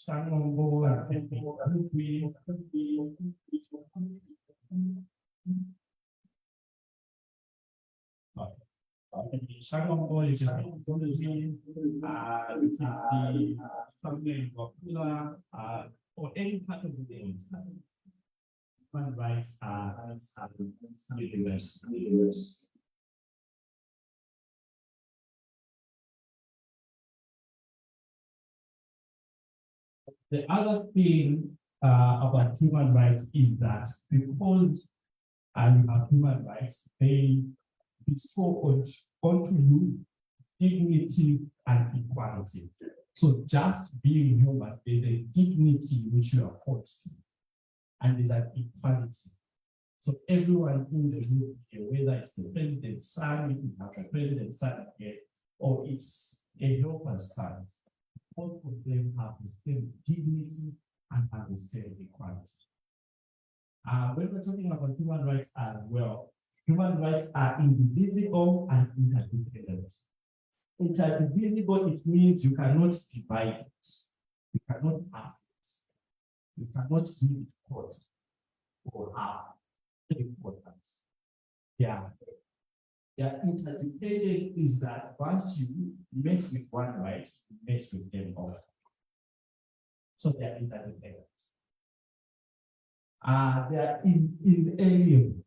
Shangongo is technology, it can be something popular, or any part of the internet. Human rights are universe. The other thing about human rights is that because you have human rights, they bestow onto you dignity and equality. So just being human, there's a dignity which you are called to, and there's an equality. So everyone in the group, whether it's the president's son, you have the president's son here, or it's a helper's son, both of them have the same dignity and have the same equality. When we're talking about human rights as well, human rights are indivisible and interdependent. Interdivisible, it means you cannot divide it. You cannot have it. You cannot give it quarter or half three quarters. Yeah. The interdependent is that once you mess with one right, you mess with them all. So they are interdependent. They are inalienable.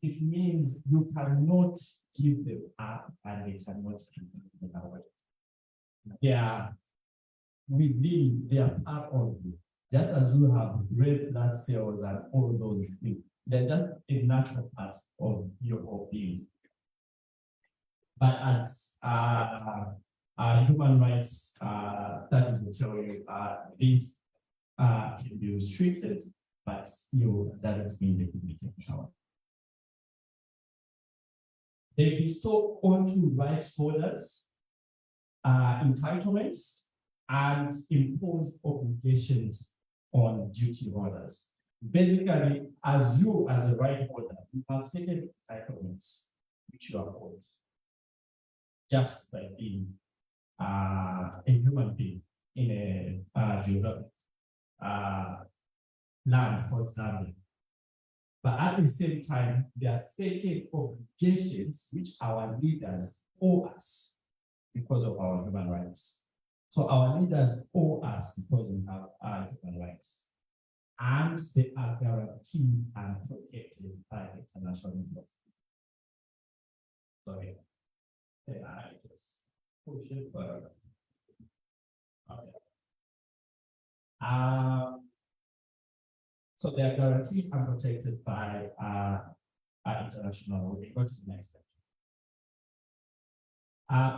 It means you cannot give them up and they cannot give them away. Yeah, within they are part of you. Just as you have red blood cells and all those things, they're just a natural part of your being. But as human rights studies will tell you, these can be restricted, but still doesn't mean they can be taken away. They bestow onto rights holders entitlements and impose obligations on duty holders. Basically, as a right holder, you have certain entitlements which you are owed just by being a human being in a geographic land, for example. But at the same time, there are certain obligations which our leaders owe us because of our human rights. So our leaders owe us because we have our human rights. And they are guaranteed and protected by international law. Sorry. I just push it further. Okay. So they are guaranteed and protected by international law. We go to the next section.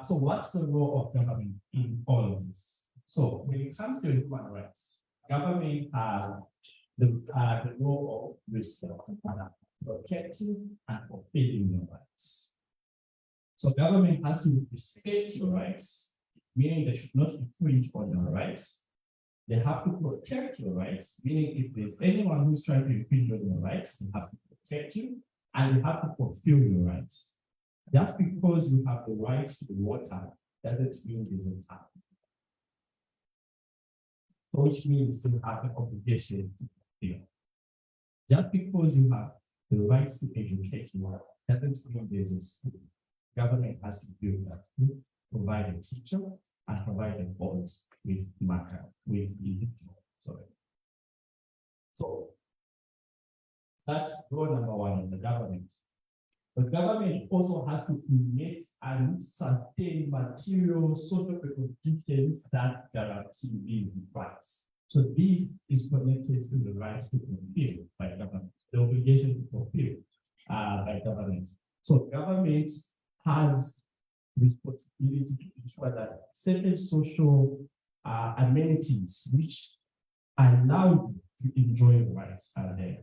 So what's the role of government in all of this? So when it comes to human rights, government has the role of protecting and fulfilling your rights. So government has to respect your rights, meaning they should not infringe on your rights. They have to protect your rights, meaning if there's anyone who's trying to infringe on your rights, they have to protect you, and they have to fulfill your rights. Just because you have the right to the water doesn't mean there's a tap. Which means you have an obligation to fulfill. Just because you have the right to education doesn't mean there's a school. Government has to build that school, provide a teacher, and provide a board with marker, with sorry. So that's role number one of the government. The government also has to create and sustain material social conditions that guarantee these rights. So this is connected to the right to fulfill by government, the obligation to fulfill by government. So government has responsibility to ensure that certain social amenities which allow you to enjoy the rights are there.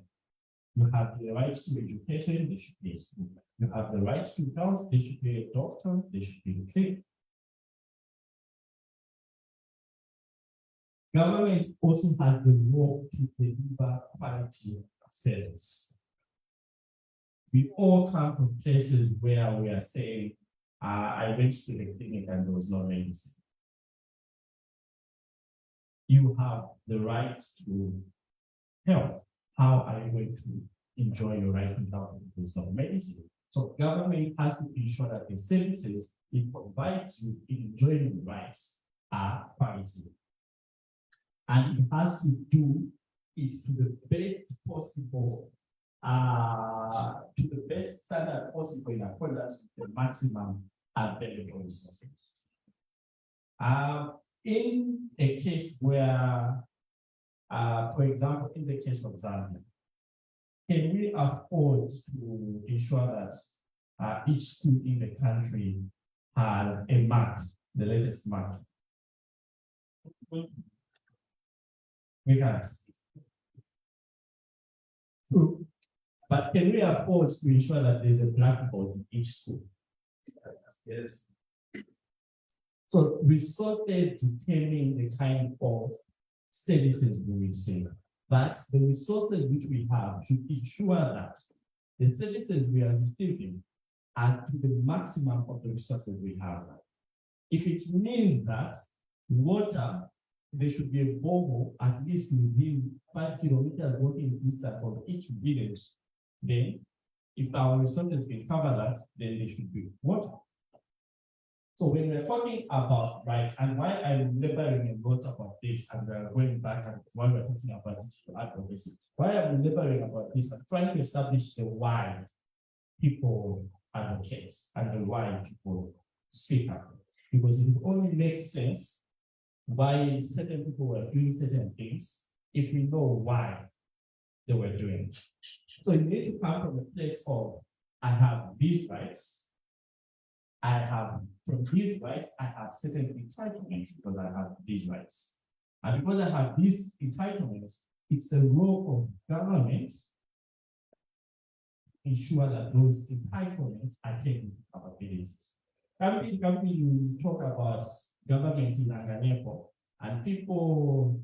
You have the right to education, there should be a school. You have the right to health, there should be a doctor, there should be a clinic. Government also has the role to deliver quality service. We all come from places where we are saying, I went to the clinic and there was no medicine. you have the right to health. How are you going to enjoy your right without the use of medicine? So government has to ensure that the services it provides you in enjoying rights are quality. And it has to do it to the best possible, to the best standard possible in accordance with the maximum available resources. In a case where, for example, in the case of Zambia, can we afford to ensure that each school in the country has a mark, the latest mark? We can't. True. But can we afford to ensure that there's a blackboard in each school? Yes. So resources determine the kind of services we receive. But the resources which we have should ensure that the services we are receiving are to the maximum of the resources we have. If it means that water, there should be a borehole at least within 5 kilometers walking distance from each village, then if our resources can cover that, then there should be water. So when we're talking about rights, and why I'm laboring a lot about this, and we're going back and why we're talking about digital advocacy, why I'm laboring about this, I'm trying to establish the why people advocate and the why people speak up. Because it only makes sense why certain people were doing certain things if we know why they were doing it. So you need to come from a place of, I have these rights, from these rights, I have certain entitlements because I have these rights. And because I have these entitlements, it's the role of governments to ensure that those entitlements are taken into capabilities. You talk about government in Anganepo, and people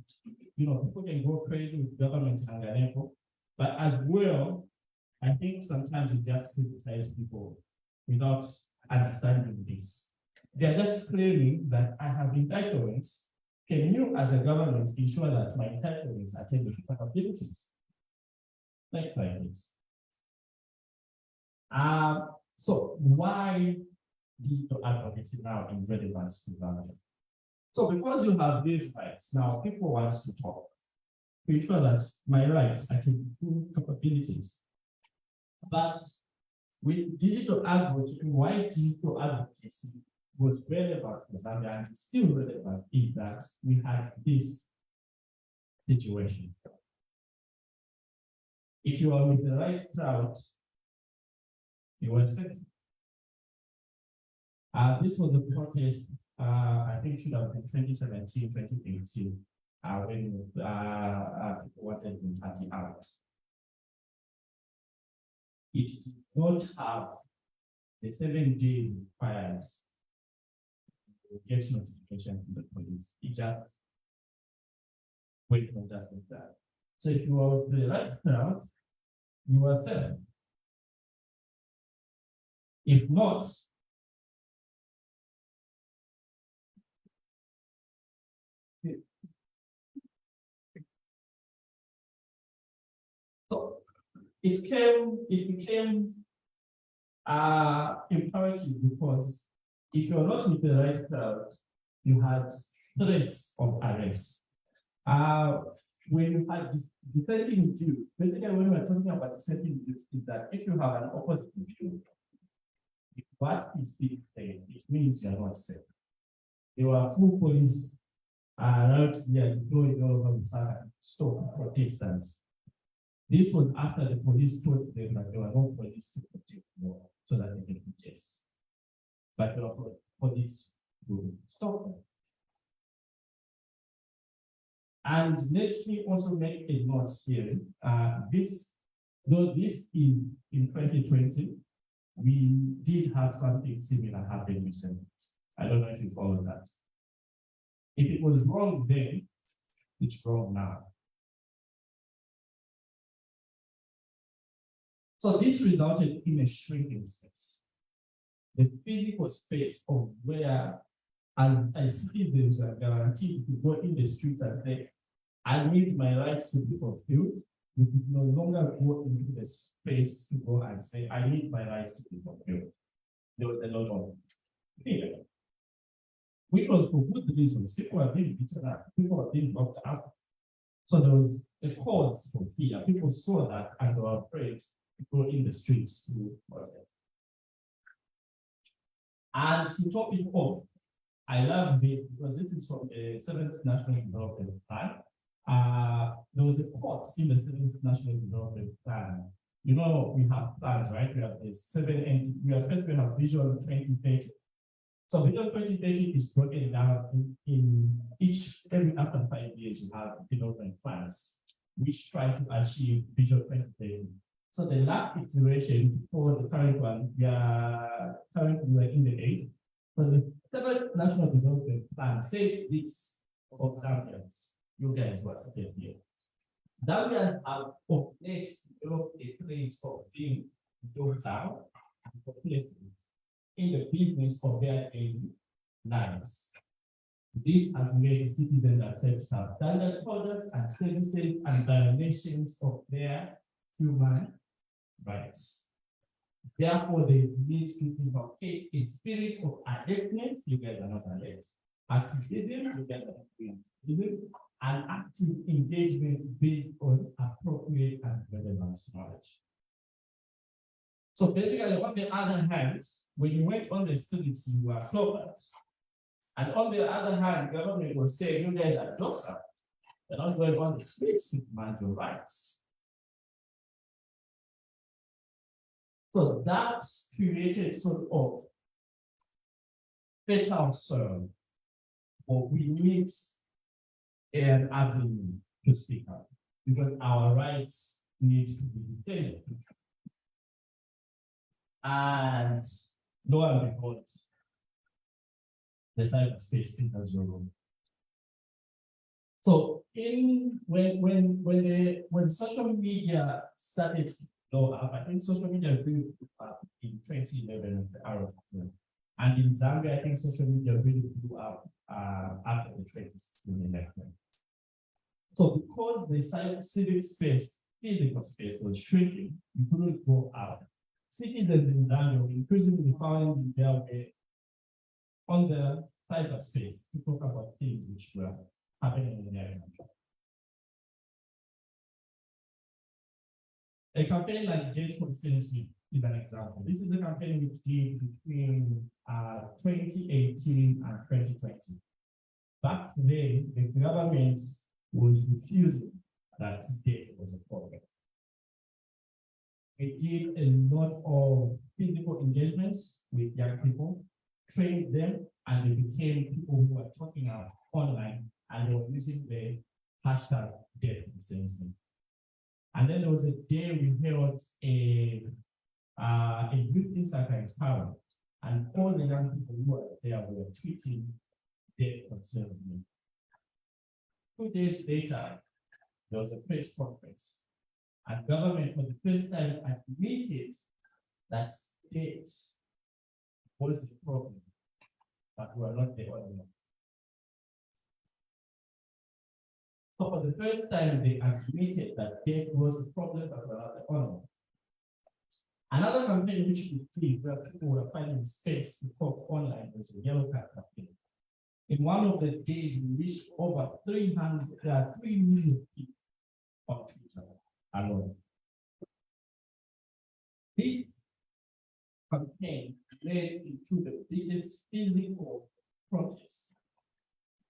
can go crazy with government in Anganepo, but as well, I think sometimes it just criticizes people without understanding this. They're just claiming that I have entitlements. Can you, as a government, ensure that my entitlements are taken into capabilities? Next slide, please. So why digital advocacy now is relevant to government? So because you have these rights, now people want to talk. To ensure that my rights are taken into capabilities. But with digital advocacy, why digital advocacy was relevant for Zambia and it's still relevant is that we had this situation. If you are with the right crowd, you were safe. This was a protest, I think should have been 2017, 2018, when people wanted in 30 hours. It did not have the 7 days required to get notification from the police. It just wait on just like that. So if you are the right crowd, you are safe. If not, so it became imperative because if you're not with the right crowd, you had threats of arrest. When you had dissenting views, basically when we're talking about dissenting views, is that if you have an opposite view, if what is being said, it means you're not safe. There were full police out there deployed all over Lusaka to stop protesters. This was after the police told them that there were no police to protect them so that they can protest. But there were police to stop them. And let me also make a note here. This is in 2020, we did have something similar happen recently. I don't know if you follow that. If it was wrong then, it's wrong now. So this resulted in a shrinking space. The physical space of where And citizens are guaranteed to go in the street and say, I need my rights to be fulfilled. We could no longer go into the space to go and say, I need my rights to be fulfilled. There was a lot of fear, which was for good reasons. People were being beaten up, people were being locked up. So there was a cause for fear. People saw that and were afraid to go in the streets to protest. And to top it off, I love this because this is from the 7th National Development Plan. There was a quote in the 7th National Development Plan. You know, we have plans, right? We have the 7 we are supposed to have Vision 2030. So Vision 2030 is broken down in every after 5 years, you have development plans, which try to achieve Vision 2030. So the last iteration for the current one, we are currently in the 8th. So the 7th National Development Plan said this for Zambians. You guys what's here. Zambians have of late developed a trade of being those out for places in the business of their daily lives. This has made citizens accept substandard products and services and violations of their human rights. Therefore, there is need to inculcate a spirit of alertness. You guys are not alert. Activism, you guys are not activism, and active engagement based on appropriate and relevant knowledge. So basically, on the other hand, when you went on the streets, you were clobbered. And on the other hand, government was saying, you guys are docile. They're not going on the streets to demand your rights. So that created sort of fatal soil, but we need an avenue to speak up because our rights need to be defended. And lo and behold, the cyberspace enters your room. So when social media started to blow up, I think social media really blew up in 2011 of the Arab Spring. And in Zambia, I think social media really blew up after the 2016 election. So because the civic space, physical space was shrinking, you couldn't go out. Citizens in Zambia were increasingly finding their way on the cyberspace to talk about things which were happening in their country. A campaign like Judge Constantly is an example. This is a campaign which did between 2018 and 2020. Back then, the government was refusing that debt was a problem. We did a lot of physical engagements with young people, trained them, and they became people who were talking out online, and they were using the hashtag debt constantly. And then there was a day we held a youth Lusaka in town, and all the young people who were there were tweeting debt constantly. 2 days later, there was a press conference, and government for the first time admitted that debt was the problem, but we are not the only one. So for the first time, they admitted that debt was the problem, but we are not the only one. Another campaign which we did where people were finding space to talk online was the Yellow Card campaign. In one of the days, we reached over 3 million people on Twitter alone. This campaign led into the biggest physical protest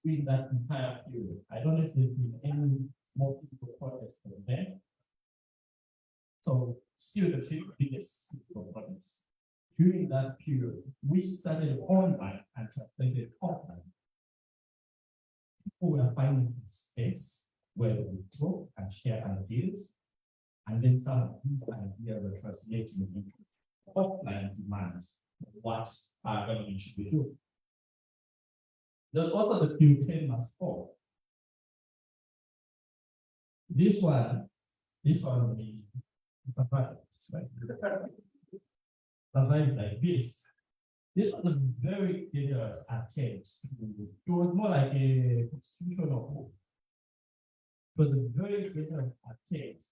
in that entire period. I don't know if there's been any more physical protests than then. So still the biggest physical protest during that period, which started online and translated offline. People were finding a space where they would talk and share ideas, and then some of these ideas were translated into offline demands of what our government should be doing. There's also the Putin must fall. This one is survived, right? Survived like this. This was a very dangerous attempt. It was more like a constitutional coup. It was a very dangerous attempt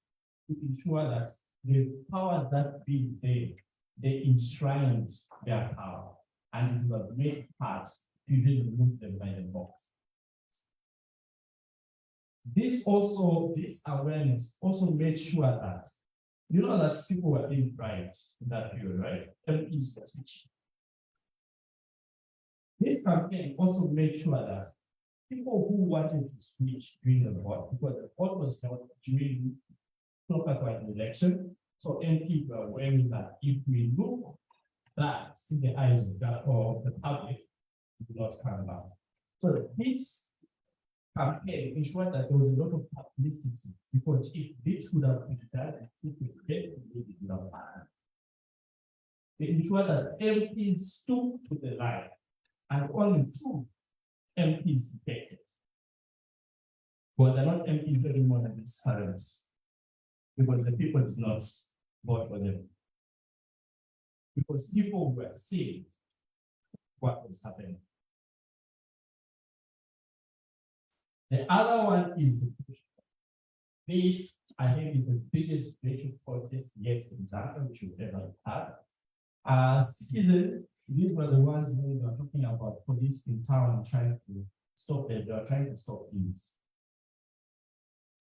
to ensure that the powers that be there, they enshrined their power, and it was made part to even remove them by the box. This awareness also made sure that, you know, that people were being bribed in that period, right? MPs were switching. This campaign also made sure that people who wanted to switch during the vote, because the vote was held during proper election, so MPs were aware that if we look back in the eyes of the public, it will not come back. So this campaign ensured that there was a lot of publicity, because if this would have been done, it would get the They ensured that MPs stood to the line, and only 2 MPs detected. But they're not MPs anymore than its parents, because the people did not vote for them. Because people were seeing what was happening. The other one is the push. This, I think, is the biggest racial protest yet in Zambia, which we've ever had. Citizens, these were the ones who were talking about police in town trying to stop them. They were trying to stop these.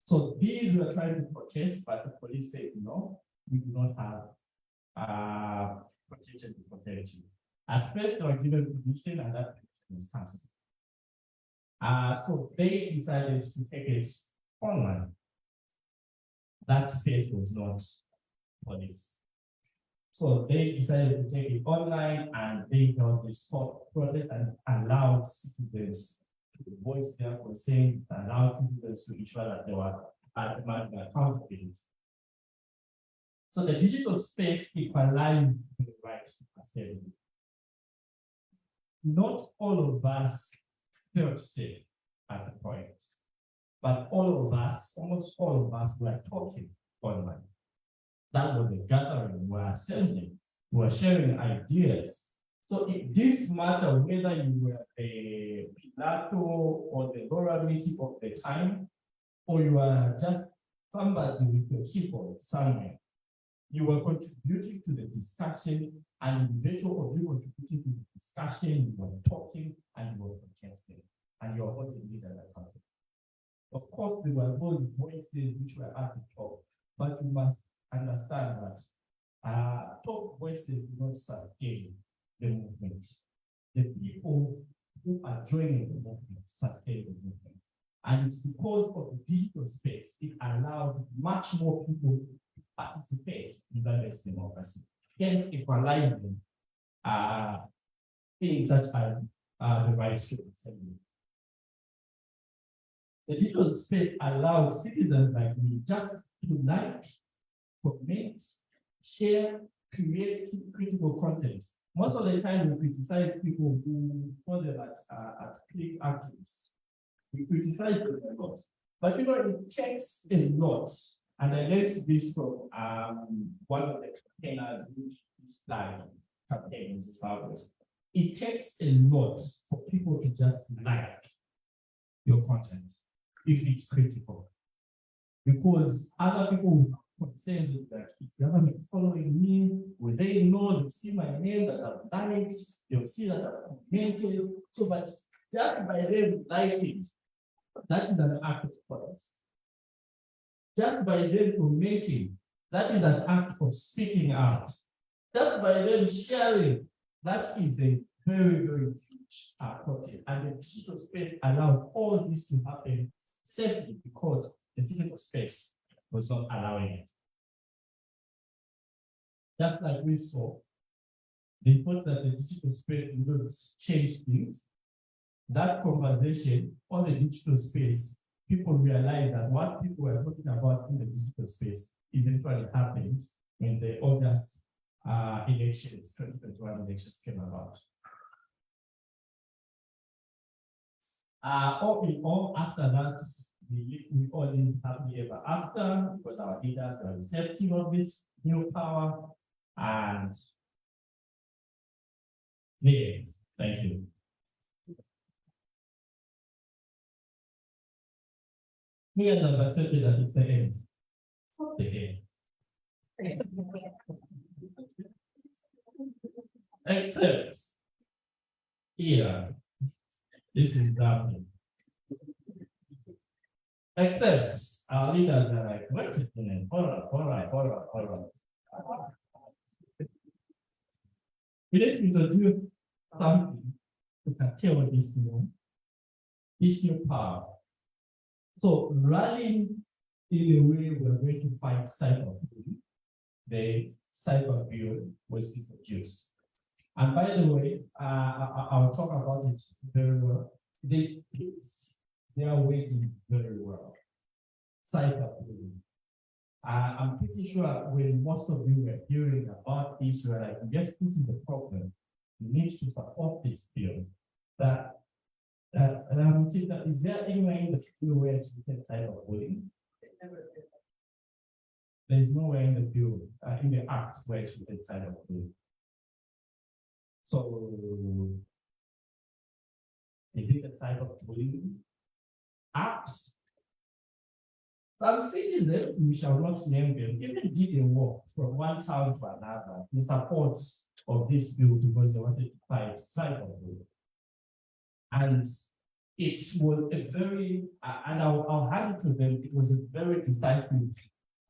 So these were trying to protest, but the police said, no, we do not have protection to protect you. At first, they were given permission, and that permission was cancelled. So they decided to take it online. That space was not for this. So they decided to take it online, and they held this protest and allowed citizens to voice their concerns, allowed citizens to ensure that they were demanding accountability. So the digital space equalized the rights to custody. Not all of us felt safe at the point, but all of us, almost all of us, were talking online. That was the gathering, we were assembling, we were sharing ideas. So it didn't matter whether you were a Pilato or the Laura meeting of the time, or you were just somebody with your keyboard somewhere. You were contributing to the discussion, and in virtual of you contributing to the discussion, you were talking and you were protesting, and you were holding leaders accountable. Of course, there were those voices which were at the top, but you must understand that top voices do not sustain the movement. The people who are joining the movement sustain the movement. And it's because of the digital space, it allowed much more people to participate in various democracy. Hence, equalizing things such as the rights to assembly. The digital space allows citizens like me just to like, comment, share, create critical content. Most of the time, we criticize people who call them at click activists. We criticize them a lot. But you know, it takes a lot. And I learned this from one of the campaigners who started campaigns. It takes a lot for people to just like your content if it's critical. Because other people concerns with that. If you haven't been following me, will they know, they'll see my name, that I've done it, they'll see that I've commented. So, but just by them liking, that is an act of protest. Just by them commenting, that is an act of speaking out. Just by them sharing, that is a very, very huge protest. And the digital space allowed all this to happen safely because the physical space was not allowing it. Just like we saw, they thought that the digital space would change things. That conversation on the digital space, people realized that what people were talking about in the digital space eventually happened when the August elections, 2021 elections came about. All in all, after that, we all lived happily ever after because our leaders were receptive of this new power, and Yeah, thank you. We guys have accepted that it's the end. The end. Except here, this is Zambia. Except our leaders are like, wait a minute, all right. We need to introduce something to curtail this new power. So rallying in a way we are going to fight cyberbullying, the cyber bill was introduced. And by the way, I'll talk about it very well. They are working very well. Cyberbullying. I'm pretty sure when most of you were hearing about this, you were like, yes, this is the problem. We need to support this bill. Is there anywhere in the bill where it's written cyberbullying? There's nowhere in the bill, in the act where it's written cyberbullying. So, is it a cyberbullying apps? Some citizens, we shall not name them, even did a walk from one town to another in support of this bill because they wanted to fight cyberbullying. And it was a very, and I'll hand it to them, it was a very decisive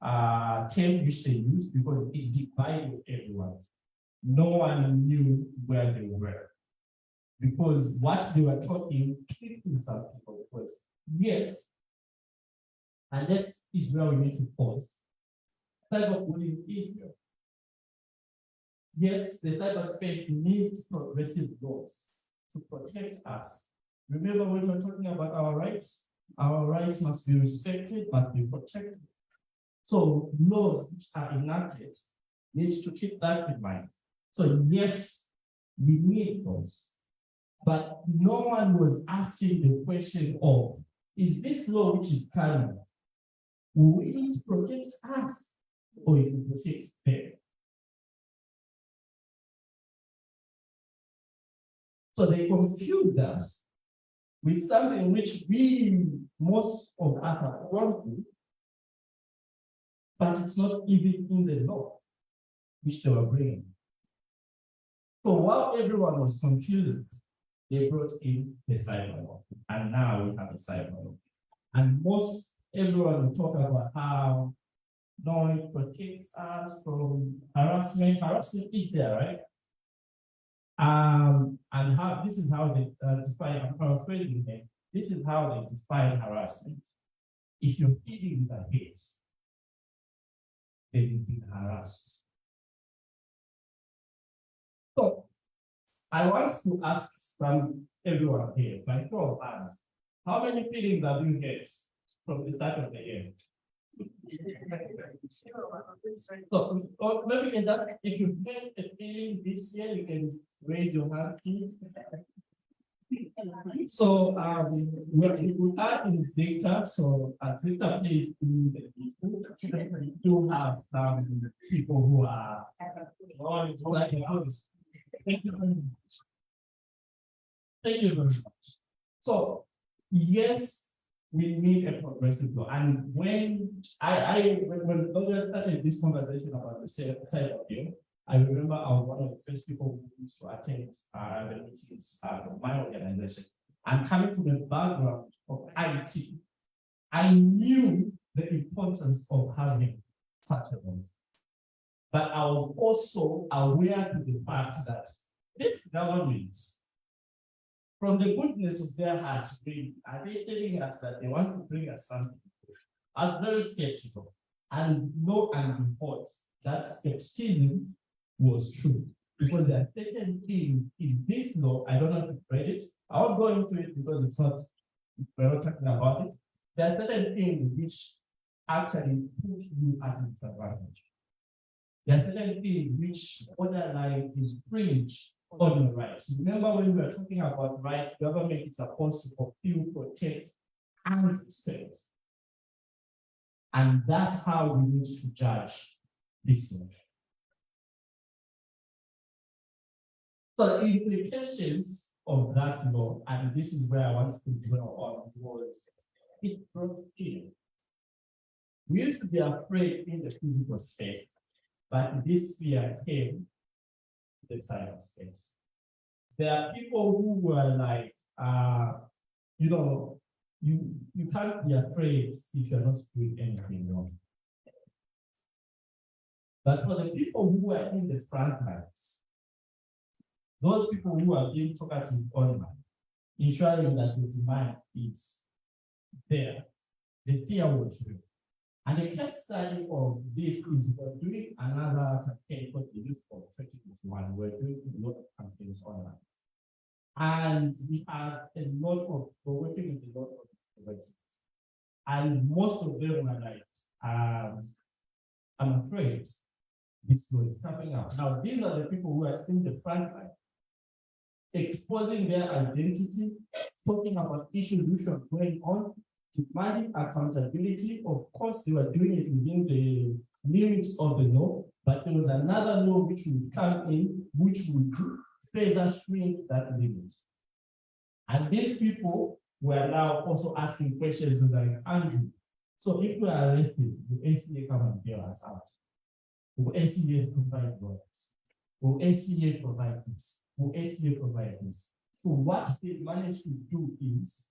term which they used because it divided everyone. No one knew where they were because what they were talking clicked with some people because yes, and this is where we need to pause. Cyberbullying is real. Yes, the cyberspace needs progressive laws to protect us. Remember when we're talking about our rights must be respected, must be protected. So laws which are enacted need to keep that in mind. So yes, we need those, but no one was asking the question of, is this law which is coming, will it protect us or it will protect them? So they confused us with something which most of us have gone through, but it's not even in the law which they were bringing. So while everyone was confused, they brought in the cyber law, and now we have a cyber law. And everyone will talk about how it protects us from harassment. Harassment is there, right? And how this is how they define, I'm paraphrasing here, this is how they define harassment. If you're feeding the hate, then you've been harassed. So I want to ask everyone here, by show of hands, how many feelings have you had from the start of the year? So maybe you can just, if you had a feeling this year, you can raise your hand, please. So we are in ZICTA, so at ZICTA, please do have some people who are Thank you very much. Thank you very much. So yes, we need a progressive law. And when when Olga started this conversation about the cyber bill, I remember I was one of the first people who used to attend the meetings of my organization. And coming from the background of IT, I knew the importance of having such a law. But I was also aware to the fact that this government, from the goodness of their heart, are they telling us that they want to bring us something? I was very skeptical. And lo and behold, that skepticism was true. Because there are certain things in this law, I don't know if you've read it. I won't go into it because we're not talking about it. There are certain things which actually put you at a disadvantage. There are certain things which borderline infringe on your rights. Remember when we were talking about rights, government is supposed to fulfill, protect, and respect. And that's how we need to judge this law. So the implications of that law, and this is where I want to dwell on, was it brought fear. We used to be afraid in the physical space, but this fear came to the cyberspace. There are people who were like, you know, you can't be afraid if you're not doing anything wrong. But for the people who are in the front lines, those people who are being talkative online, ensuring that the demand is there, the fear was real. And the case study of this is we're doing another campaign called the Youth for 2021. We're doing a lot of campaigns online. And we have we're working with a lot of websites. And most of them are like, I'm afraid this law is coming out. Now, these are the people who are in the front line, exposing their identity, talking about issues which are going on, demanding accountability. Of course, they were doing it within the limits of the law, but there was another law which would come in, which would further shrink that limit. And these people were now also asking questions like, Andrew, so if we are arrested, will ACA come and bail us out? Will ACA provide lawyers? Will ACA provide this? Will ACA provide this? So what they managed to do is,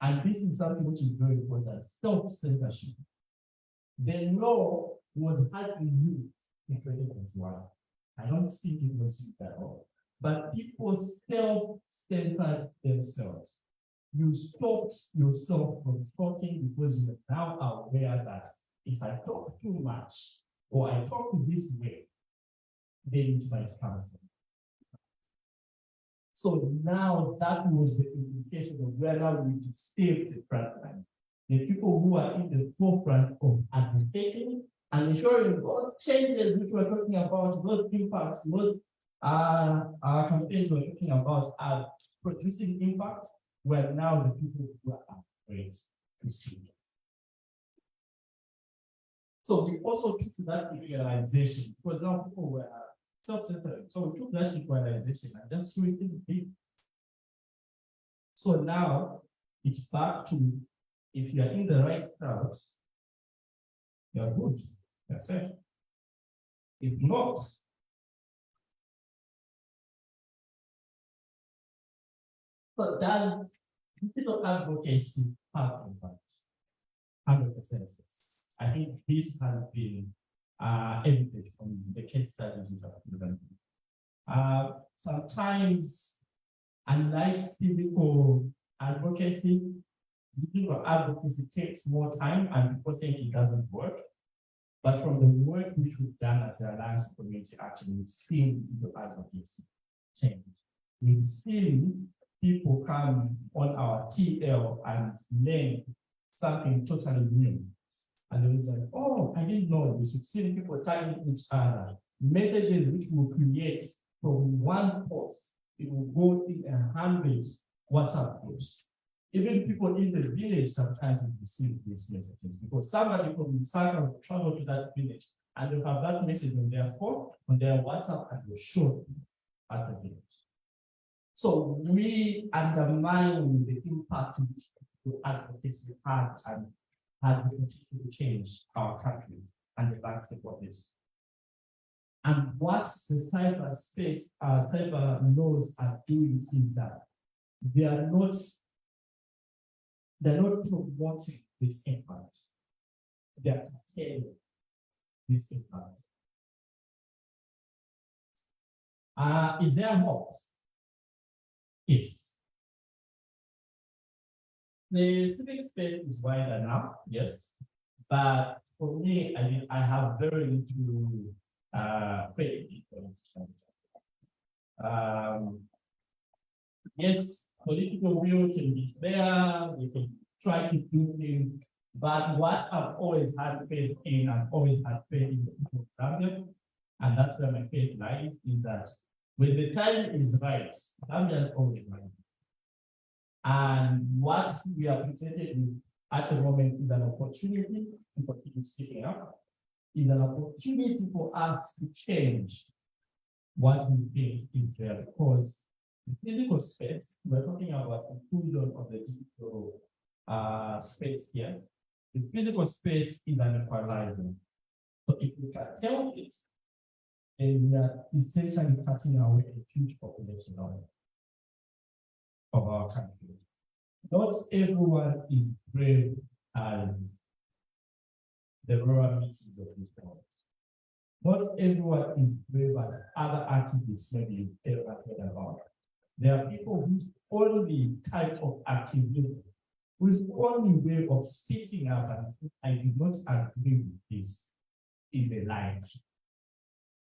and this is something which is very important, self-censorship. The law was hardly used in 2021. I don't think it was used at all. But people self-censored themselves. You stopped yourself from talking because you're now aware that if I talk too much or I talk this way, then it might cancel. So now that was the implication of where now we to stay the front line. The people who are in the forefront of advocating and ensuring those changes which we're talking about, those impacts, those campaigns we're talking about are producing impact, where now the people who are afraid to speak. So we also took that equalization because now people were self-censoring. So we took that equalization and just threw it in the bin. So now it's back to, if you're in the right crowds, you're good, that's it. If not, so that digital advocacy have impact, 100%. I think this has been evident from the case studies which have been done. Sometimes, unlike physical advocacy, digital advocacy takes more time and people think it doesn't work. But from the work which we've done as the Alliance community, actually, we've seen digital advocacy change. We've seen people come on our TL and learn something totally new. And it was like, oh, I didn't know this. We've seen people tagging each other, messages which will create from one post, it will go in 100 WhatsApp groups. Even people in the village sometimes receive these messages because somebody from Lusaka will travel to that village and they'll have that message on their phone, on their WhatsApp, and will show at the village. So we undermine the impact which advocacy had and has the potential to change our country and the landscape of this. And what the cyber laws are doing is that they're not promoting this impact. They're curtailing this impact. Is there hope? Yes. The civic space is wider now, yes. But for me, I have very little faith in yes, political will can be there, we can try to do things, but what I've always had faith in, I've always had faith in the people of Zambia, and that's where my faith lies, is that when the time is right, Zambia is always right. And what we are presented with at the moment is an opportunity to continue speaking up, is an opportunity for us to change what we think is there, because the physical space, we're talking about inclusion of the digital space here. The physical space is an equalizer. So if we can tell it, then we are essentially cutting away a huge population of our country. Not everyone is brave as the rural mixes of this world. Not everyone is brave as other activists maybe you've ever heard about. There are people whose only type of activism, whose only way of speaking up and saying, I do not agree with this, is a lie.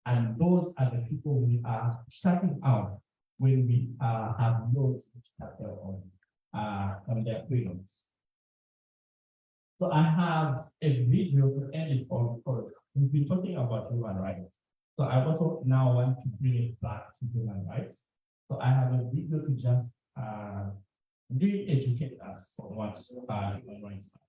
And those are the people we are starting out when we have laws which tackle on their freedoms. So I have a video to end it on because we've been talking about human rights. So I also now want to bring it back to human rights. So I have a video to just re-educate us on what human rights are.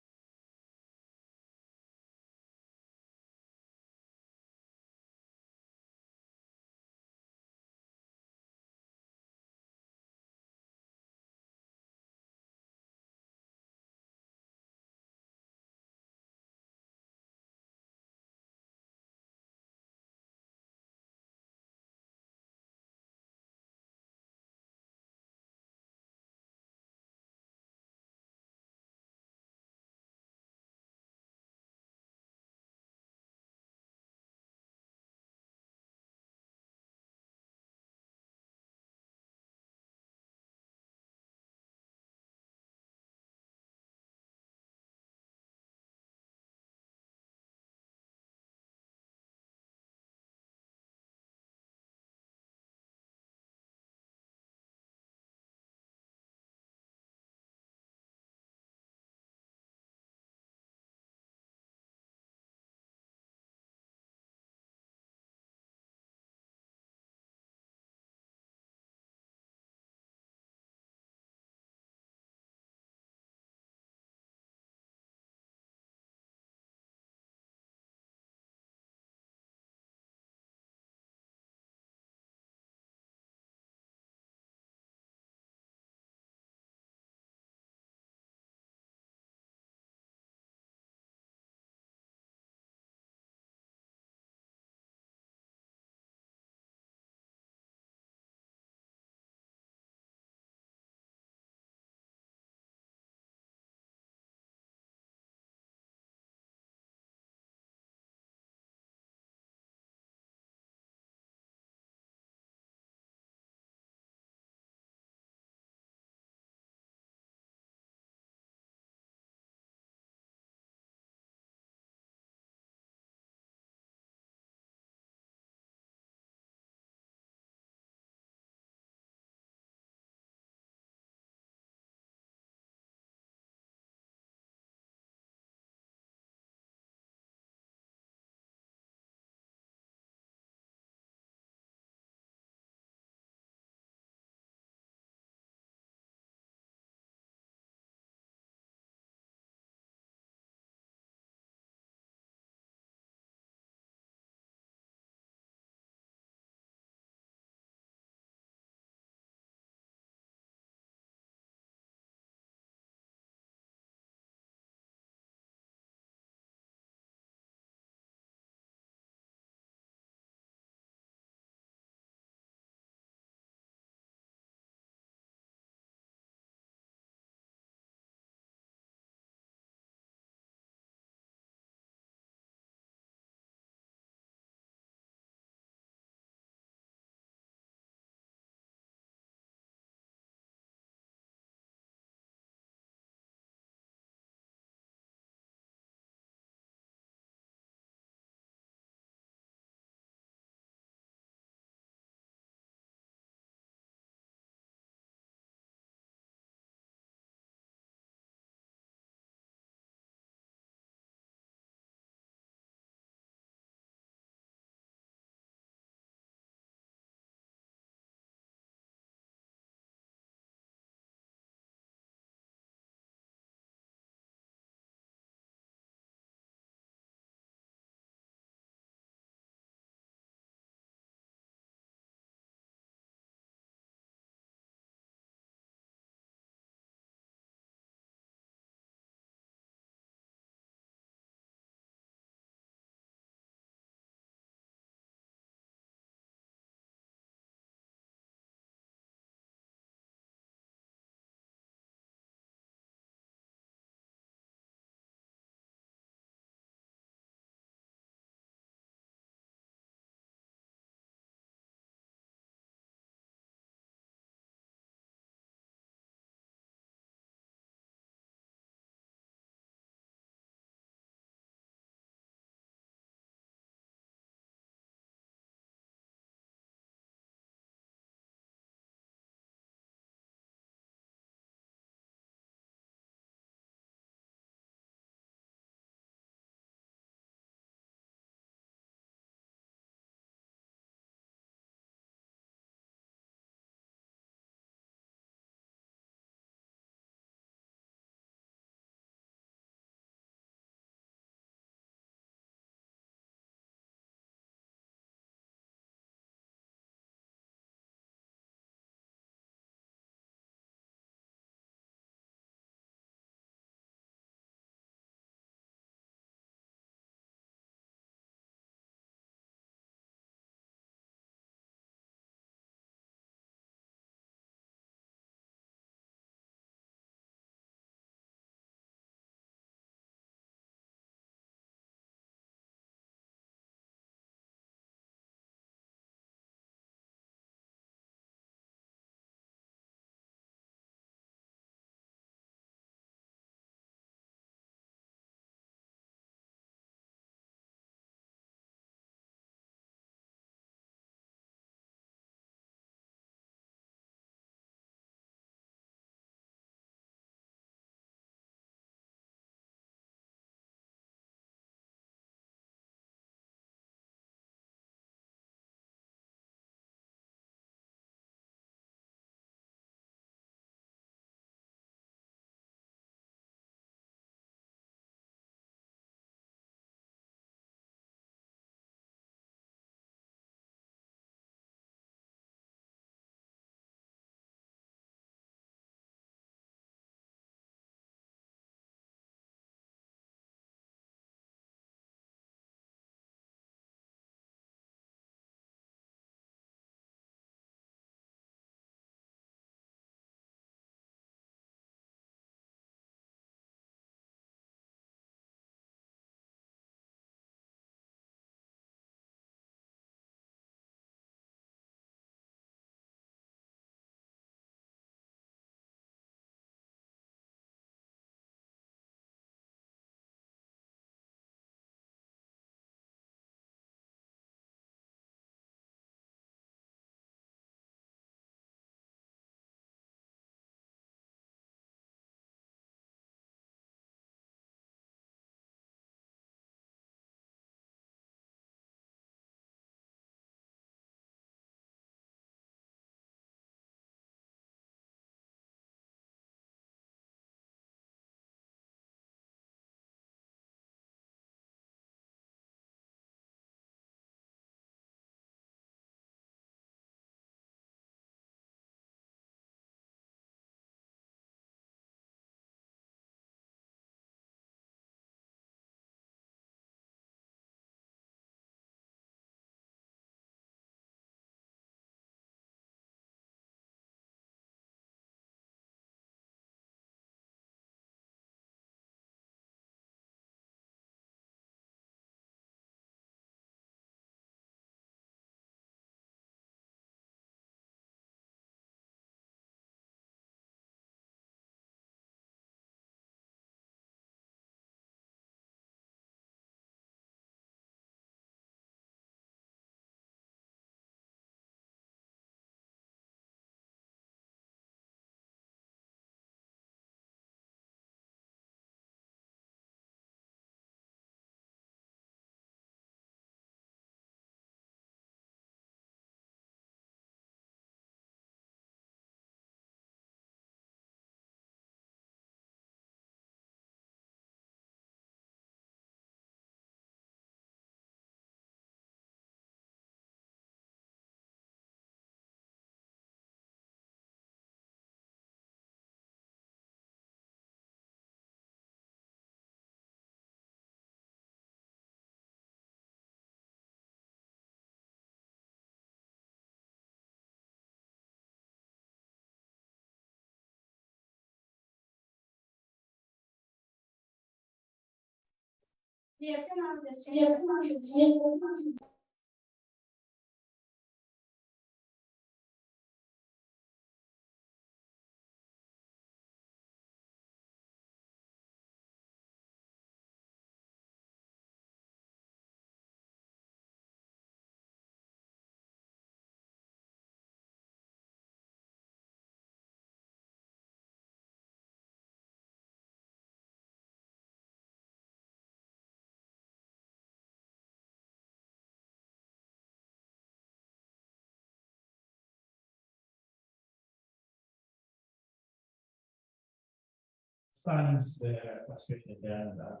Finds the frustration there that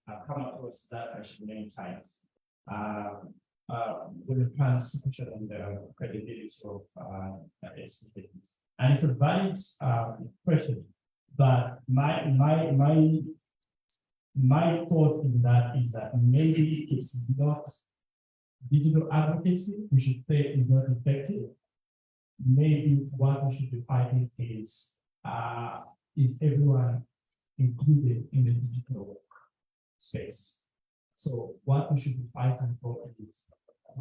I've come across that question many times. With the plans to push it on the credibility of institutions. And it's a valid question, but my thought in that is that maybe it's not digital advocacy, we should say is not effective. Maybe what we should be fighting is everyone included in the digital space? So what we should be fighting for is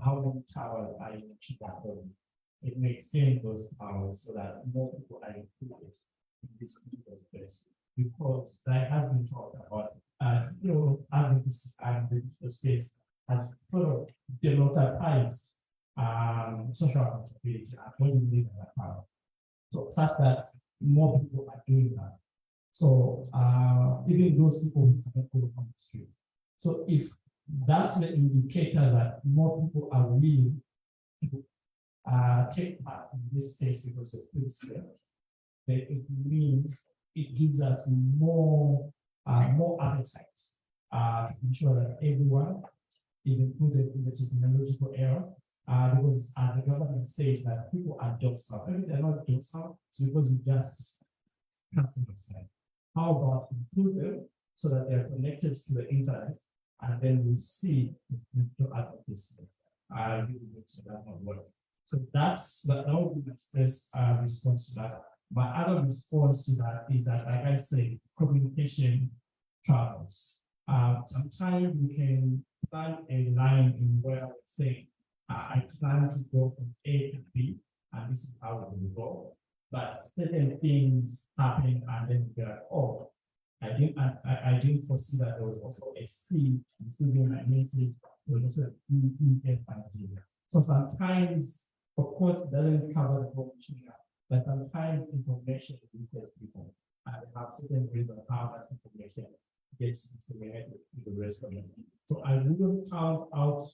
how many towers are in each platform. It may extend those powers so that more people are included in this digital space. Because that has been talked about, advocacy and the digital space has sort of democratized social accountability and what we need in that power. So such that more people are doing that. So even those people who cannot go on the street. So if that's the indicator that more people are willing to take part in this space because of this, then it means it gives us more appetite to ensure that everyone is included in the technological era. Because the government says that people are docile. Maybe they're not docile, it's because you just customer side. How about include them so that they're connected to the internet, and then we see the advocacy. So that would be the first response to that. My other response to that is that, like I say, communication travels. Sometimes we can plan a line in where I would say, I plan to go from A to B, and this is how it will go. But certain things happen, and then we are, oh, I didn't foresee that there was also a C, including my message, there was also a B, so sometimes, of course, it doesn't cover the whole picture, but sometimes information reaches people, and they have certain reasons how that information gets disseminated to the rest of them. So I wouldn't count out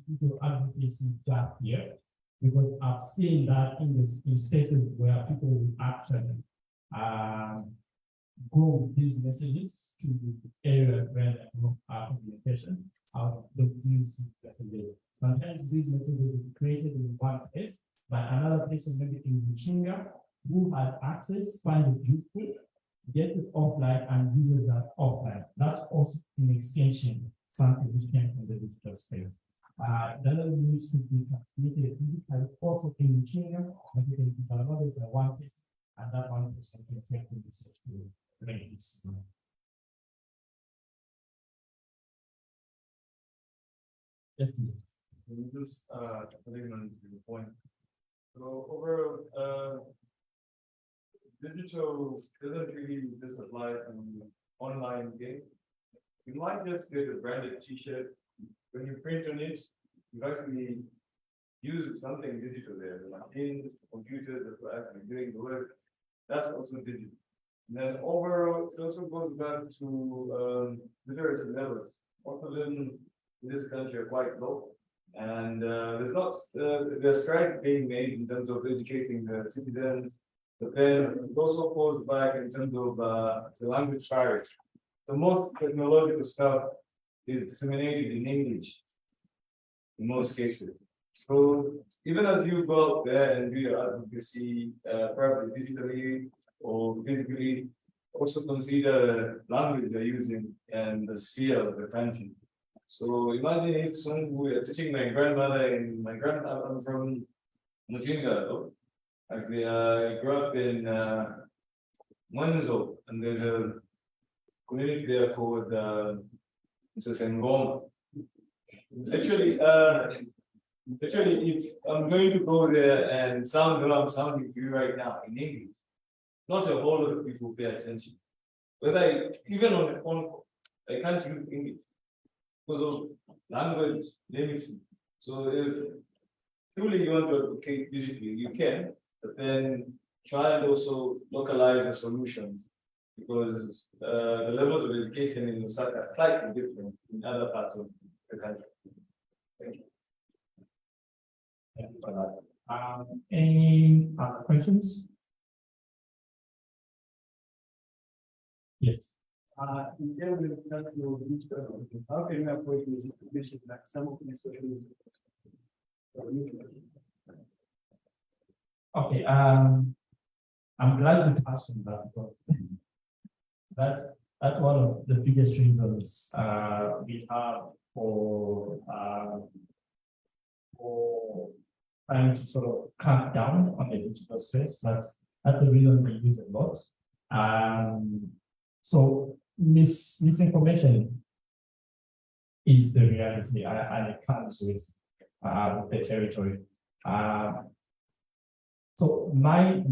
digital advocacy gap here, because I've seen that in spaces where people will actually go with these messages to the area where they have communication, how they use these messages. Sometimes these messages will be created in one place, but another person, maybe in Lusaka, who had access, find it useful, get it offline and uses that offline. That's also an extension, something which came from the digital space. That needs to be transmitted digitally also in Lusaka, and it can be downloaded by one person, and that one person can take the message to raise. Definitely. Just putting on the point. So over digital doesn't really just apply to online game. You might just get a branded T-shirt. When you print on it, you actually use something digital there. The machines, the computers that are actually doing the work. That's also digital. And then overall, it also goes back to literacy levels. Most of them in this country are quite low. And there's strides being made in terms of educating the citizens, but then it also falls back in terms of the language barrier. The most technological stuff is disseminated in English in most cases. So even as you go out there and do your advocacy, probably digitally or physically, also consider the language they're using and the sphere of the country. So imagine if someone who is teaching my grandmother and I'm from Mujinga. Actually, I grew up in Manzo, and there's a community there called Sengoma. Actually, if I'm going to go there and sound what I'm sounding to you right now in English, not a whole lot of people pay attention. Even on the phone call, I can't use English because of language limits me. So if truly you want to advocate digitally, you can, but then try and also localize the solutions because the levels of education in Lusaka are slightly different in other parts of the country. Thank you. Thank you for that. Any other questions? Yes. In terms of national digital, how can you approach this information like some of these social media? Okay. I'm glad you touched on that because that's one of the biggest reasons we have for trying to sort of crack down on the digital space. That's the reason we use it a lot. So misinformation is the reality, and it comes with the territory. So my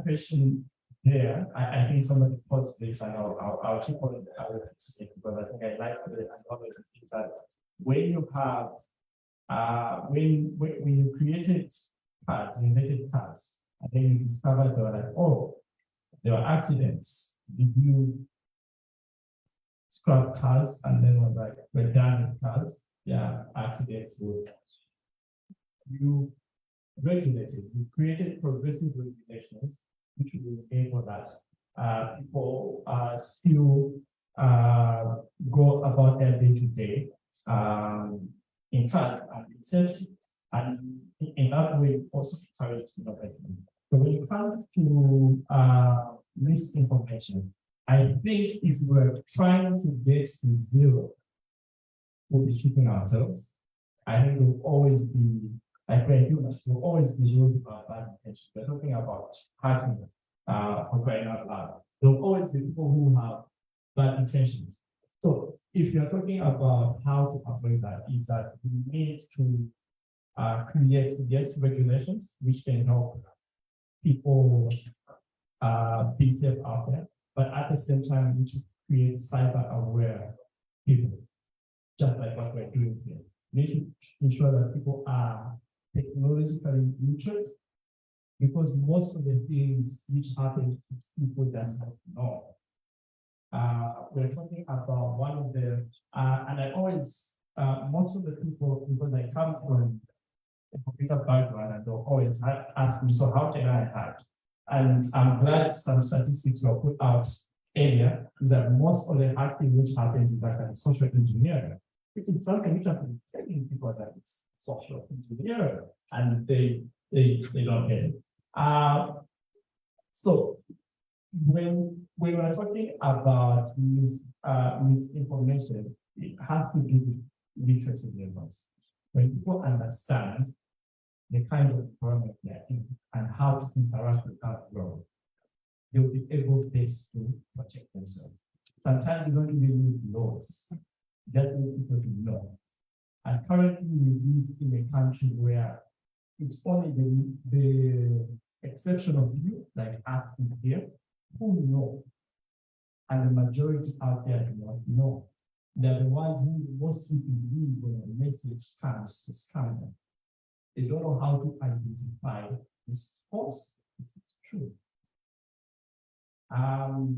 question there, I think somebody posed this, and I'll keep on because I think I like the analogy is that when you have when you created cards, you invented cards, and then you discovered they were like, oh, there were accidents. Did you scrap cars and then was like, we're done with cars? Yeah, accidents would. You regulated, you created progressive regulations, which will enable that people still go about their day-to-day in fact and in safety. And in that way, also encourage innovation. So when it comes to misinformation, I think if we're trying to get to zero, we'll be shooting ourselves. I think we'll always be, like we're humans, we'll always be ruled by bad intentions. We're talking about hacking for crying out loud. There'll always be people who have bad intentions. So if you're talking about how to avoid that, is that we need to create regulations which can help people be safe out there, but at the same time, we need to create cyber-aware people, just like what we're doing here. We need to ensure that people are technologically literate, because most of the things which happen to people does not know. We're talking about one of the, and I always, most of the people, because I come from a computer background, and they'll always ask me, so how can I hack? And I'm glad some statistics were put out earlier, is that most of the hacking which happens is like a social engineering. Which is something which I've been telling people that it's social engineering, and they don't get it. So when we're talking about misinformation, it has to do with literacy levels. When people understand the kind of environment they're in and how to interact with that world, they'll be able best to protect themselves. Sometimes you don't even need laws, just need people to know. And currently we live in a country where it's only the exception of you, like us in here, who know. And the majority out there do not know. They're the ones who mostly believe when a message comes to scam them. They don't know how to identify this is false, this is true. I'll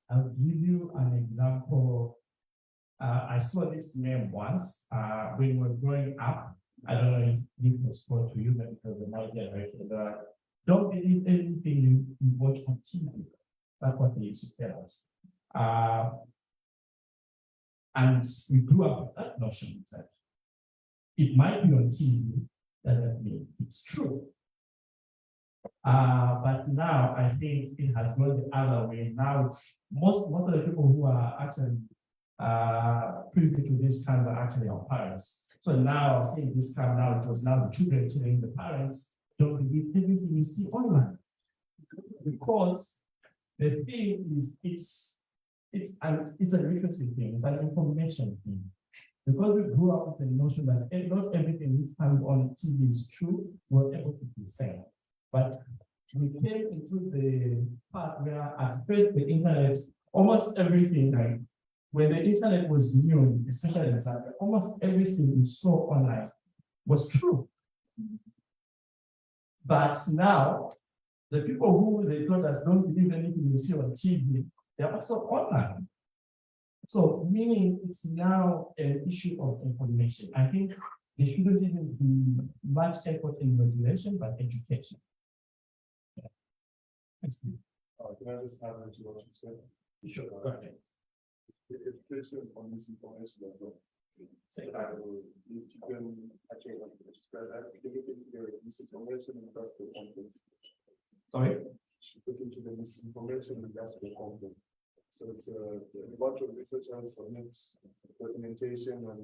give you an example. I saw this name once when we were growing up. I don't know if it was spoiled to you, but because of my generation, don't believe anything you watch on TV. That's what they used to tell us. And we grew up with that notion that it might be on TV, doesn't mean it's true. But now I think it has gone the other way. Now most of the people who are actually privy to these kinds are actually our parents. So now seeing this time now, it was now the children telling the parents, don't believe everything you see online. Because the thing is, it's an interesting thing, it's an information thing. Because we grew up with the notion that not everything we find on TV is true, we're able to discern. But we came into the part where at first the internet, almost everything, like when the internet was new, especially in Zambia, almost everything we saw online was true. But now, the people who they told us don't believe anything you see on TV, they're also online. So meaning it's now an issue of information. I think there shouldn't even be much effort in regulation, but education. Yeah. Can I just add to what you said? Sure, go ahead. Education on misinformation as well. Say if you can actually describe that, you can look into the misinformation and gospel content. Sorry? You should look into the misinformation and gospel content. So it's a bunch of researchers submit documentation and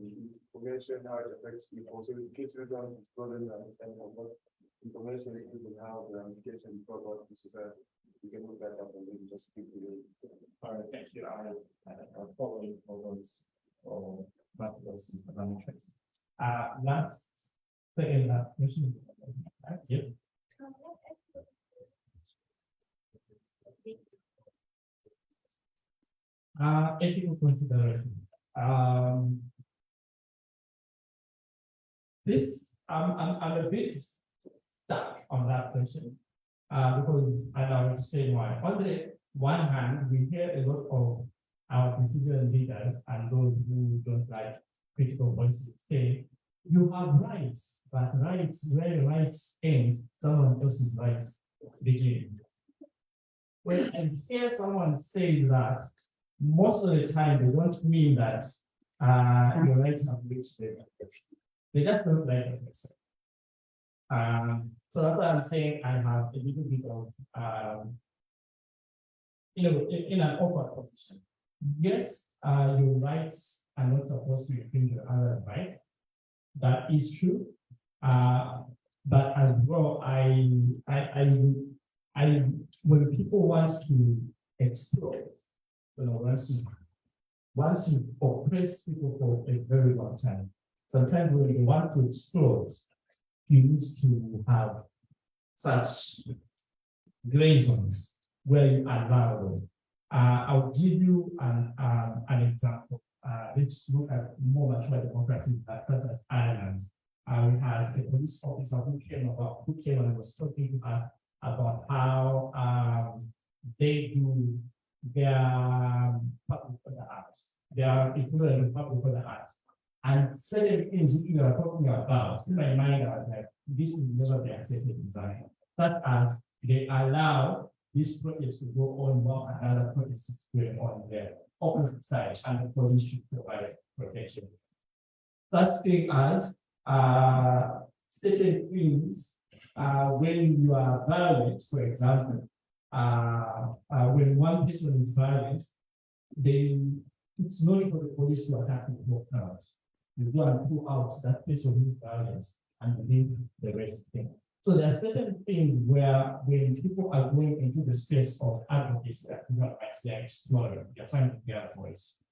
information, how it affects people. So it gives you an understanding of what information is and how the application is brought out to society. You can look that up and then just keep it. All right, thank you. I'm following all those parameters. Last second question. Yeah. Ethical consideration. I'm a bit stuck on that question because I'll explain why. On the one hand, we hear a lot of our decision leaders and those who don't like critical voices say, you have rights, but rights, where rights end, someone else's rights begin. When I hear someone say that, most of the time they don't mean that your rights have reached them. They just don't like the person. So that's why I'm saying I have a little bit of in an awkward position. Yes, your rights are not supposed to infringe your other right. That is true. But as well, when people want to exploit, once you oppress people for a very long time, sometimes when you want to explore, you need to have such gray zones where you allow them. I'll give you an example. Let's look at more mature democracies such as Ireland. We had a police officer who came and was talking to us about how they do their public order acts, their equivalent of public order acts. And certain things we are talking about, in my mind, are like, this will never be accepted in Zambia. Such as they allow this protest to go on while another protest is going on there, opposite side, and the police should provide protection. Such thing as certain things, when you are violent, for example, when one person is violent, it's not for the police to attack the crowds. You go and pull out that person who is violent and leave the rest thing. So there are certain things where when people are going into the space of advocacy, that they're exploring, they're trying to get a voice.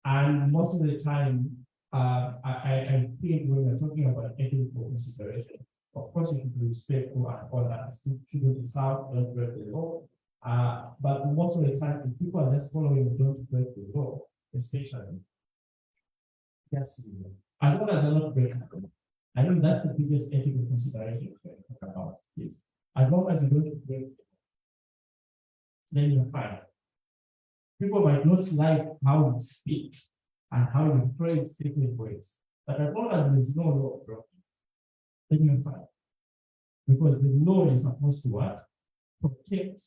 And most of the time, I think when we're talking about ethical consideration, of course you should be respectful and all that, shouldn't insult, don't break the law. But most of the time, if people are just following, don't break the law, especially. Yes, as long as they're not breaking the law. I think that's the biggest ethical consideration we're talking about. Yes. As long as you don't break, then you're fine. People might not like how you speak and how you phrase certain words, but as long as there's no law broken, then you're fine. Because the law is supposed to what? Protect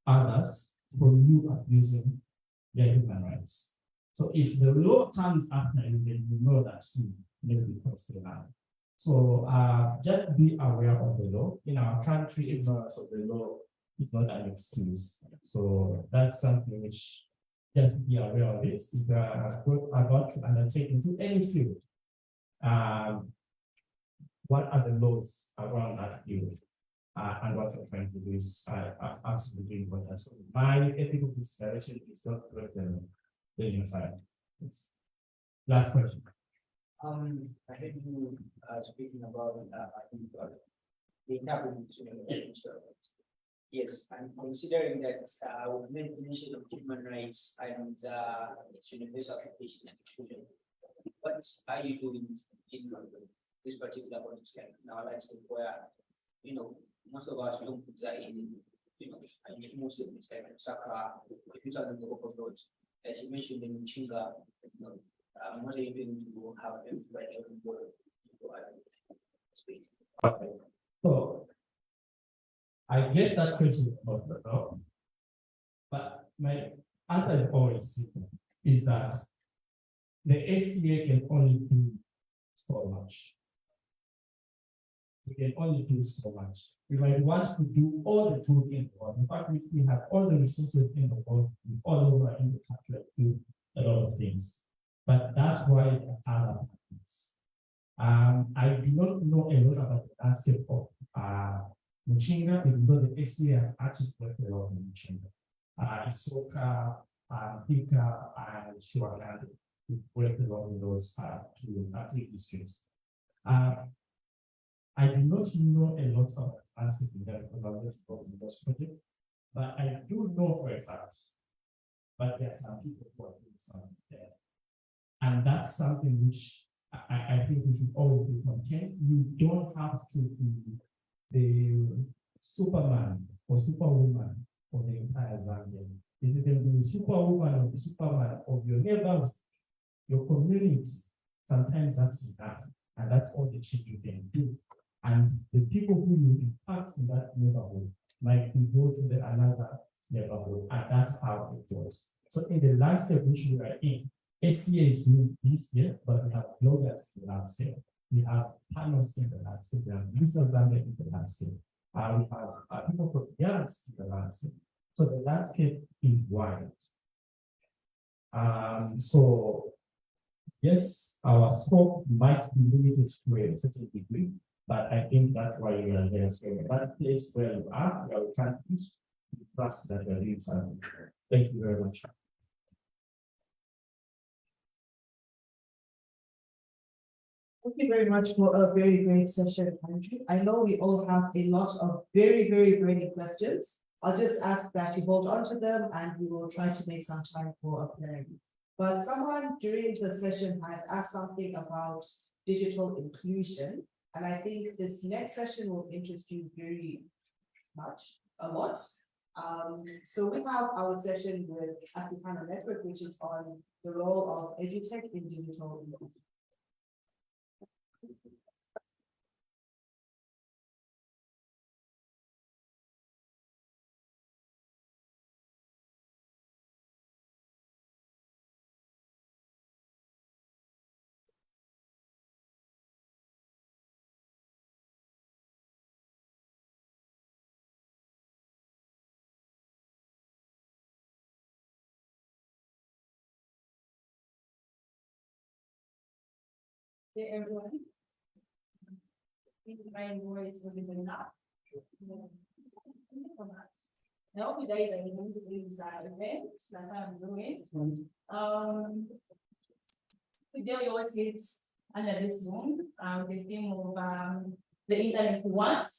others from you abusing their human rights. So if the law comes after you, then you know that you may be crossed the line. So just be aware of the law. In our country, ignorance of the law is not an excuse. So that's something which just be aware of it. If you are about to undertake into any field, what are the laws around that field? And what we're trying to do is absolutely what I said. My ethical consideration is not the inside. Last question. I heard you speaking about I think the interpretation of the yes, I'm considering that we made mention of human rights and its universal application and inclusion. What are you doing in this particular context in our lives where most of us don't put that in Muslims like Lusaka, if you talk the local roads, as you mentioned in Chinga, what are you doing to have them like every space? Okay. So I get that question about the dog, but my answer is always simple, is that the SCA can only do so much. We can only do so much. We might want to do all the good in the world. In fact, if we have all the resources in the world, all over in the country, do a lot of things. But that's why the other happens. I do not know a lot about the landscape of Muchinga, even though the SCA has actually worked a lot in Muchinga. Isoka, Pika, and Shiwagandi, we worked a lot in those two districts. I do not know a lot of answers in the those projects, but I do know for a fact, but there are some people who are doing something there. And that's something which I think we should always be content. You don't have to be the Superman or Superwoman for the entire Zambia. If you can be the Superwoman or the Superman of your neighborhood, your community, sometimes that's enough. And that's all the change you can do. And the people who will impact in that neighborhood might go to another neighborhood, and that's how it goes. So in the landscape which we are in, SCA is doing this here, but we have bloggers in the landscape. We have panels in the landscape. We have users in the landscape. We have people from yards in the landscape. So the landscape is wide. So yes, our scope might be limited to a certain degree, but I think that's why we are there. So that place where you are, where we can reach, trust that you're doing something. Thank you very much. Thank you very much for a very great session, Andrew. I know we all have a lot of very, very burning questions. I'll just ask that you hold on to them and we will try to make some time for a Q&A. But someone during the session had asked something about digital inclusion. And I think this next session will interest you very much, a lot. So we have our session with Africana Network, which is on the role of EduTech in digital inclusion. Hey everyone. My voice will be going up. I hope you guys are able to do this event that I'm doing. Today we always sit under this Zoom, the theme of the internet we want.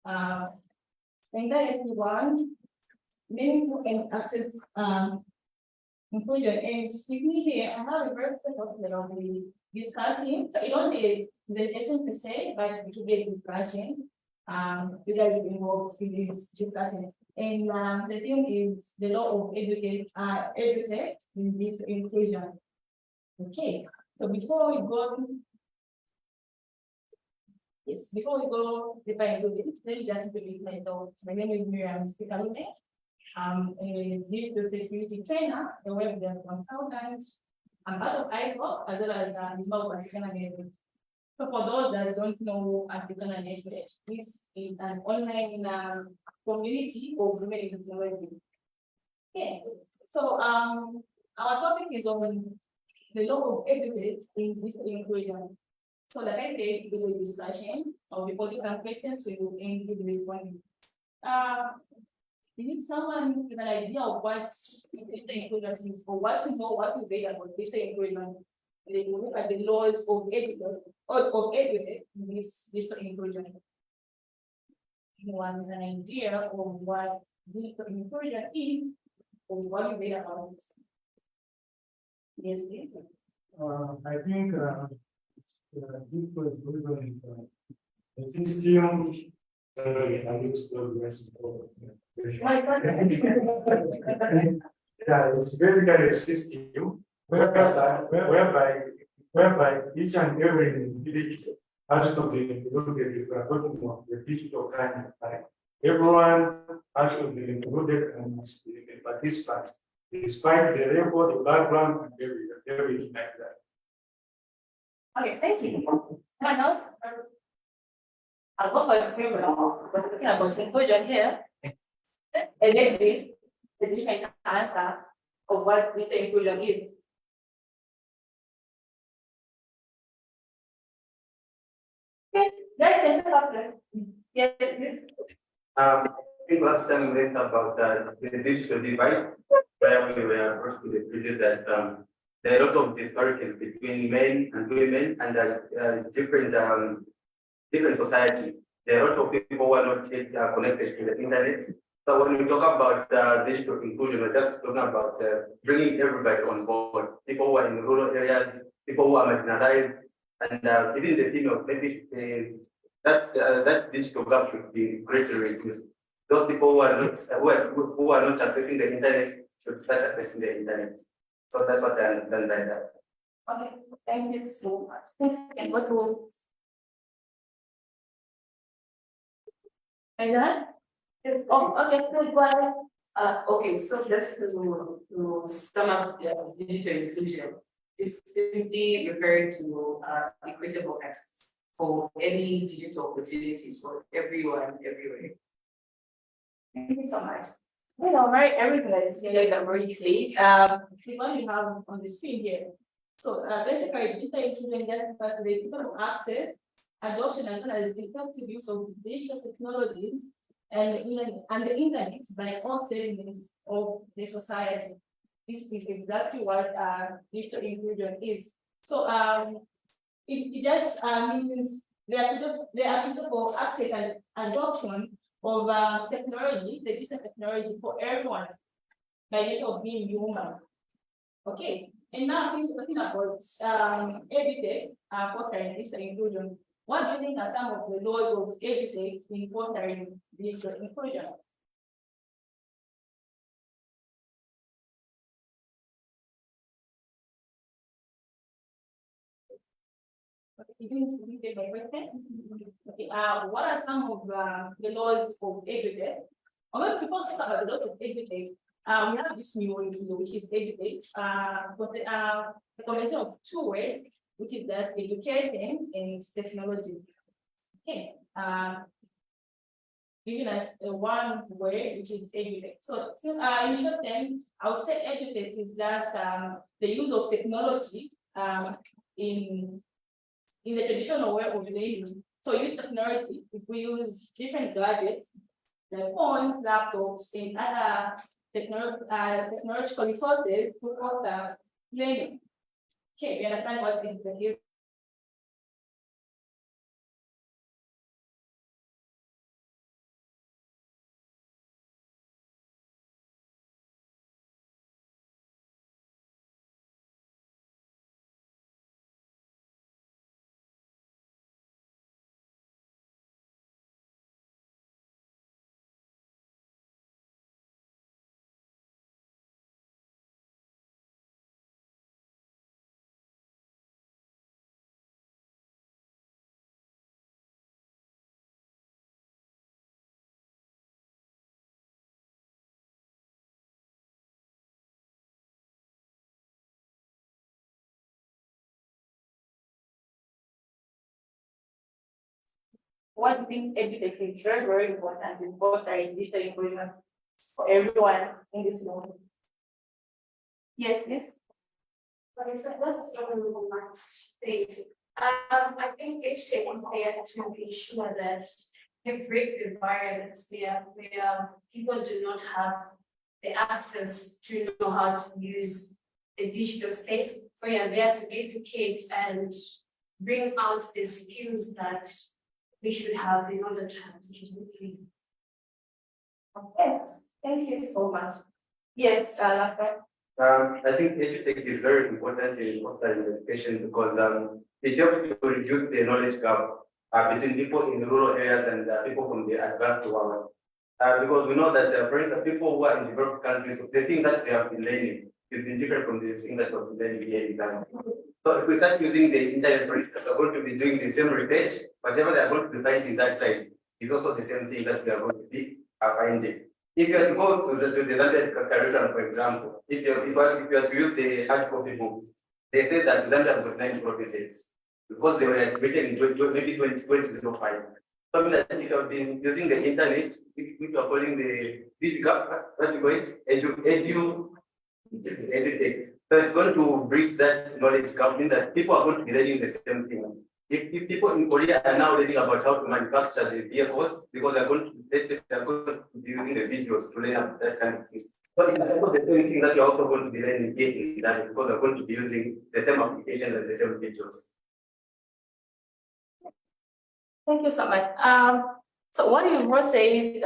The internet we want, many people can access inclusion. And with me here, I have a very special that I'll be discussing. So it won't be the presentation per se, but it will be a discussion. You guys will be involved in this discussion. And the theme is the law of EduTech in this inclusion. Okay, so before we go deeper into this, let me just introduce myself. My name is Miriam Sikalume. I'm a digital security trainer, a web dev consultant. I'm part of IFO as well as the Africana Network. So for those that don't know Africana Network, this is an online community of women in technology. Okay, so our topic is on the law of EduTech in digital inclusion. So like I said, we will discussion or we posing some questions, we will end with responding. We need someone with an idea of what digital inclusion is, or what to know, what to read about digital inclusion. They will look at the laws of education in this digital inclusion. Anyone with an idea of what digital inclusion is, or what you read about it? Yes, please. I think, this was really, the system, I used to rest. Yeah, it's basically a system whereby each and every individual has to be included. If we are talking about the digital kind, like everyone has to be included and must be a participant, despite the level, the background, and everything like that. Okay, thank you. Anyone else? I'll go for the criminal, we're talking about inclusion here. And then the different answer of what digital inclusion is. Okay, guys, yes, please. I think last time we talked about the digital divide, where we were first to the previous that there are a lot of disparities between men and women and different society. There are a lot of people who are not yet connected to the internet. So when we talk about digital inclusion, we're just talking about bringing everybody on board. People who are in rural areas, people who are marginalized, and even the female, maybe that digital gap should be greatly reduced. Those people who are not accessing the internet should start accessing the internet. So that's what I understand by that. Okay, thank you so much. And what will? And then? Oh, okay, good, go ahead. Okay, so just to sum up the digital inclusion, it's simply referring to equitable access for any digital opportunities for everyone, everywhere. Thank you so much. All right, everything that is here that already said, the one you have on the screen here. So, basically, digital inclusion gets the people of access, adoption, as well as the effective use of digital technologies and the internet by all segments of the society. This is exactly what digital inclusion is. So, it just means there are people for access and adoption of technology, the digital technology for everyone by nature of being human. Okay, and now things we're talking about EduTech, fostering digital inclusion. What do you think are some of the laws of EduTech in fostering digital inclusion? Okay, what are some of the laws of EduTech? Before we talk about the laws of EduTech, we have this new one, which is EduTech, but the combination of two words, which is thus education and technology. Okay, giving us one word, which is EduTech. So, in short terms, I would say EduTech is just the use of technology in the traditional way of learning. So use technology, if we use different gadgets, like phones, laptops, and other technological resources to foster learning. Okay, we understand what is the case. One thing education is very, very important in both digital inclusion for everyone in this moment. Yes, yes. But it's just on the stage. I think HTech is there to be sure that you break the barriers there where people do not have the access to know how to use the digital space. So you're there to educate and bring out the skills that we should have in order to have digital freedom. Yes, thank you so much. Yes, I think EduTech is very important in fostering education because it helps to reduce the knowledge gap between people in rural areas and people from the advanced world. Because we know that, for instance, people who are in developed countries, the thing that they have been learning is different from the thing that we have been learning here in Zambia. So if we start using the internet, for instance, we're going to be doing the same research, whatever they are going to be finding that side is also the same thing that we are going to be finding. If you go to the Zambian curriculum, for example, if you have to use the hard copy books, they say that Zambia has got 9 provinces because they were written in maybe 2005. So that if you have been using the internet, if you are following the ZYIGF, what you call it, educate. So it's going to bridge that knowledge gap, mean that people are going to be learning the same thing. If people in Korea are now learning about how to manufacture the vehicles, because they're going to be using the videos to learn about that kind of things. So it's the same thing that you're also going to be learning in that because they're going to be using the same applications and the same videos. Thank you so much. So what you were saying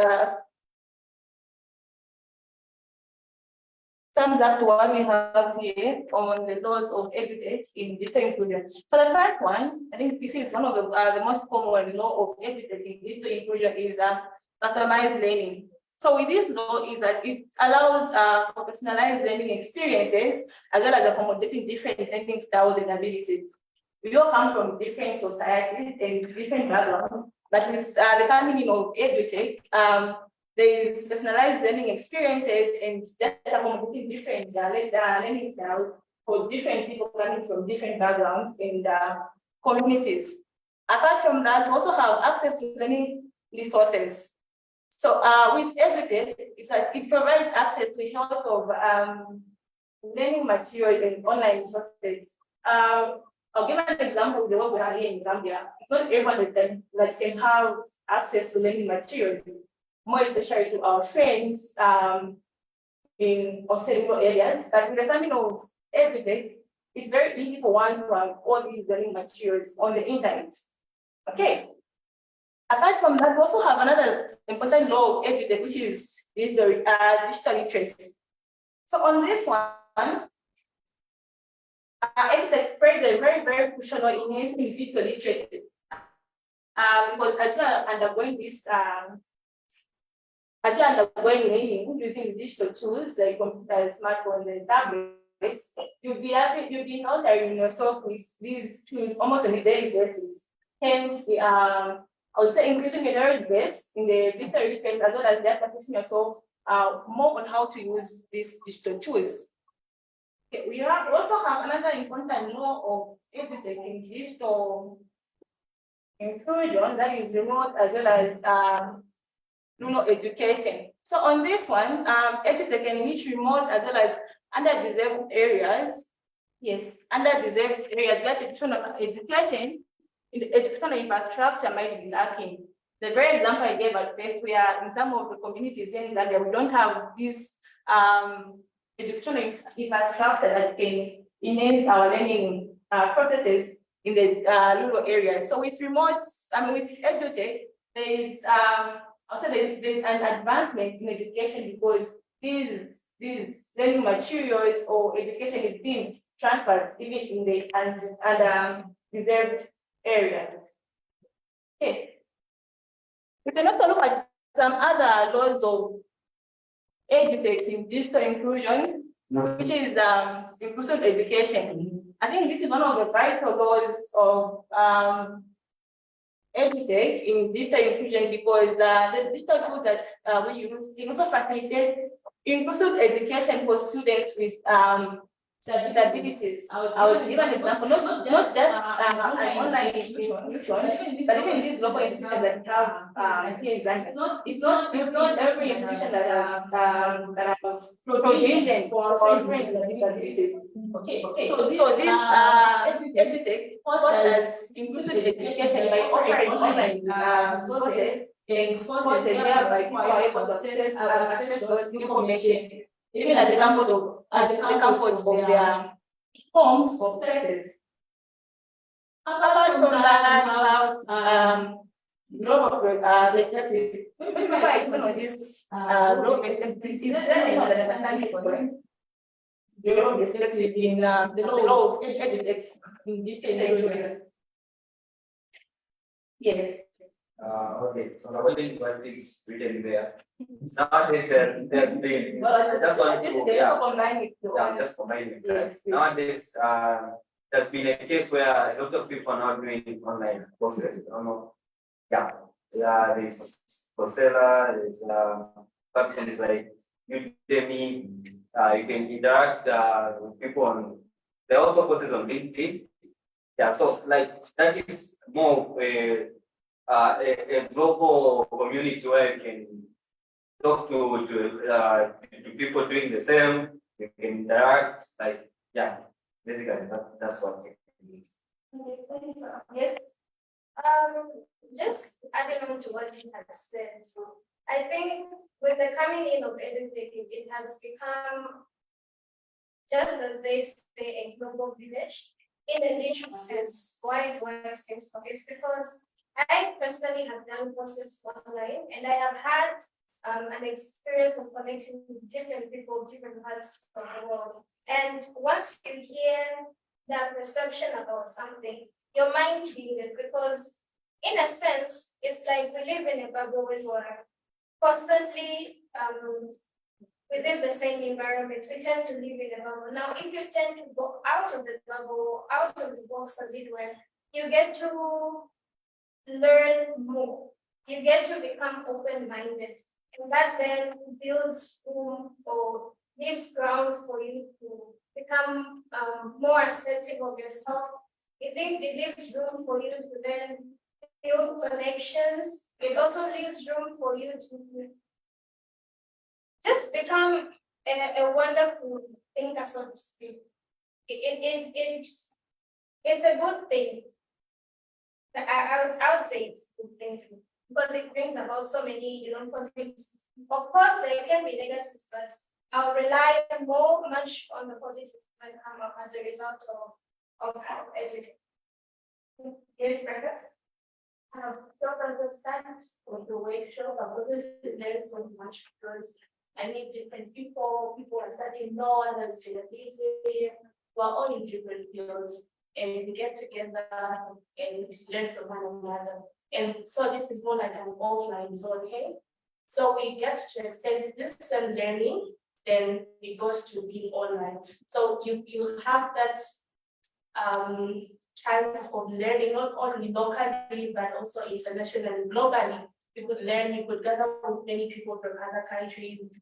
sums up to what we have here on the laws of EduTech in digital inclusion. So the first one, I think this is one of the most common law of EduTech in digital inclusion is customized learning. So with this law is that it allows personalized learning experiences as well as accommodating different learning styles and abilities. We all come from different societies and different backgrounds, but with the coming in of EduTech, there is personalized learning experiences and just accommodating different learning styles for different people coming from different backgrounds and communities. Apart from that, we also have access to learning resources. So with EduTech, it provides access to a lot of learning material and online resources. I'll give an example of the work we have here in Zambia. It's not everyone that can have access to learning materials, more especially to our friends in rural areas. But with the coming of EduTech, it's very easy for one to have all these learning materials on the internet. Okay. Apart from that, we also have another important law of EduTech, which is digital literacy. So on this one, EduTech plays a very, very crucial role in enhancing digital literacy. Because as you are undergoing this, as you are undergoing learning using digital tools like computers, smartphones, and tablets, you'll be encountering yourself with these tools almost on a daily basis. Hence, I would say increasing your knowledge base in the digital literacy as well as just practicing yourself more on how to use these digital tools. Okay, we also have another important law of EduTech in digital inclusion, that is remote as well as education. So on this one, EduTech can reach remote as well as underdeserved areas. Yes, underdeserved areas where education in the educational infrastructure might be lacking. The very example I gave at first, where in some of the communities in Zambia, we don't have this educational infrastructure that can enhance our learning processes in the rural areas. So with remote, with EduTech, there's there's an advancement in education because these learning materials or education is being transferred even in the reserved areas. Okay. We can also look at some other laws of EduTech in digital inclusion, which is inclusive education. I think this is one of the vital laws of EduTech in digital inclusion because the digital tools that we use can also facilitate inclusive education for students with disabilities. I would give an example, not just an online institution, but even these local institutions that have here in Zambia. It's not every institution that has provision for students with disabilities. Okay, So this EduTech fosters inclusive education by offering online resources and courses whereby people are able to access those information, even at the comfort of their homes or places. Apart from that, we have global perspective. Before I explain on this global perspective, is there any other understanding for it? Global perspective in the laws in this area. Yes. Okay, so according to what is written there, nowadays they're being, that's one to, yeah, just combining. Yes. Nowadays, there's been a case where a lot of people are not doing online courses, I don't know. Yeah, there's Coursera, there's functions like Udemy, you can interact with people on, there are also courses on LinkedIn. Yeah, so like that is more a global community where you can talk to people doing the same, you can interact, like, yeah, basically that's what it means. Okay, thank you, sir. Yes. Just adding on to what you had said, so I think with the coming in of education, it has become, just as they say, a global village in a literal sense. Why do I say so? It's because I personally have done courses online, and I have had an experience of connecting with different people, different parts of the world. And once you hear that perception about something, your mind changes, because in a sense, it's like we live in a bubble where we're constantly within the same environment. We tend to live in a bubble. Now, if you tend to go out of the bubble, out of the box, as it were, you get to learn more. You get to become open-minded. And that then builds room or gives ground for you to become more assertive of yourself. It leaves room for you to then build connections. It also leaves room for you to just become a wonderful thinker, so to speak. It's a good thing. I would say it's a good thing because it brings about so many, positives. Of course, there can be negatives, but I'll rely much on the positives that come up as a result of education. Yes, Fergus? I don't understand with the workshop. I wouldn't learn so much because I meet different people. People are studying law, others to the busy. We're all in different fields, and we get together and learn from one another. And so this is more like an offline zone, okay? So we get to extend this learning, then it goes to be online. So you have that chance of learning not only locally but also internationally, globally. You could learn, you could gather with many people from other countries,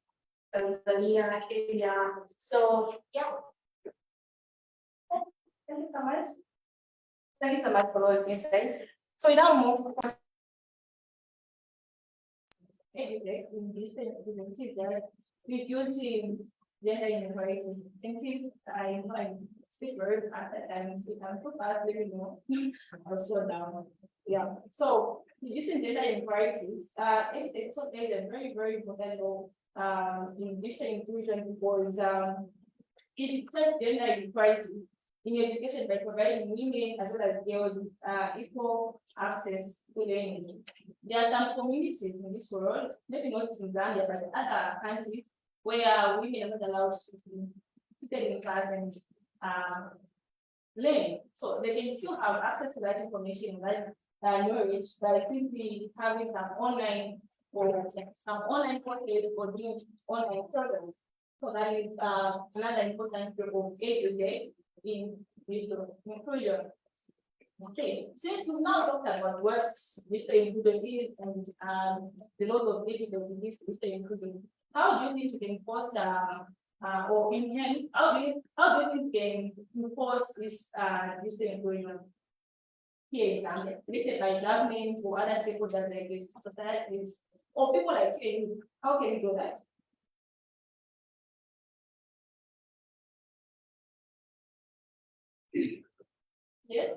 Tanzania, Kenya. So yeah. Thank you so much. Thank you so much for all these insights. So we now move on. Reducing gender inequality. Thank you. I speak very fast and speak too fast, let me know. I'll slow down. Yeah. So reducing gender inequalities, it's something that's very, very important role in digital inclusion because it places gender equality in education by providing women as well as girls with equal access to learning. There are some communities in this world, maybe not in Zambia, but other countries where women are not allowed to sit in class and learn. So they can still have access to that information, that knowledge by simply having some online courses or doing online programs. So that is another important group of education in digital inclusion. Okay, since we now talked about what digital inclusion is and the laws of digital inclusion, how do you think you can foster or enhance? How do you think you can enforce this digital inclusion here in Zambia? Listed by government or other stakeholders like this, societies, or people like you? How can you do that? Yes.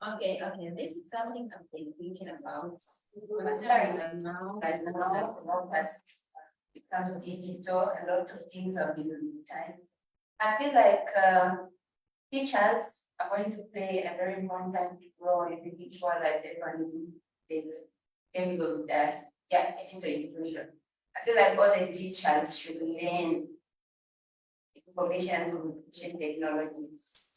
Okay, this is something I've been thinking about. Considering that now, That's become digital, a lot of things have been digitized. I feel like teachers are going to play a very important role in making sure that everyone is in terms of digital inclusion. I feel like all the teachers should learn information and communication technologies.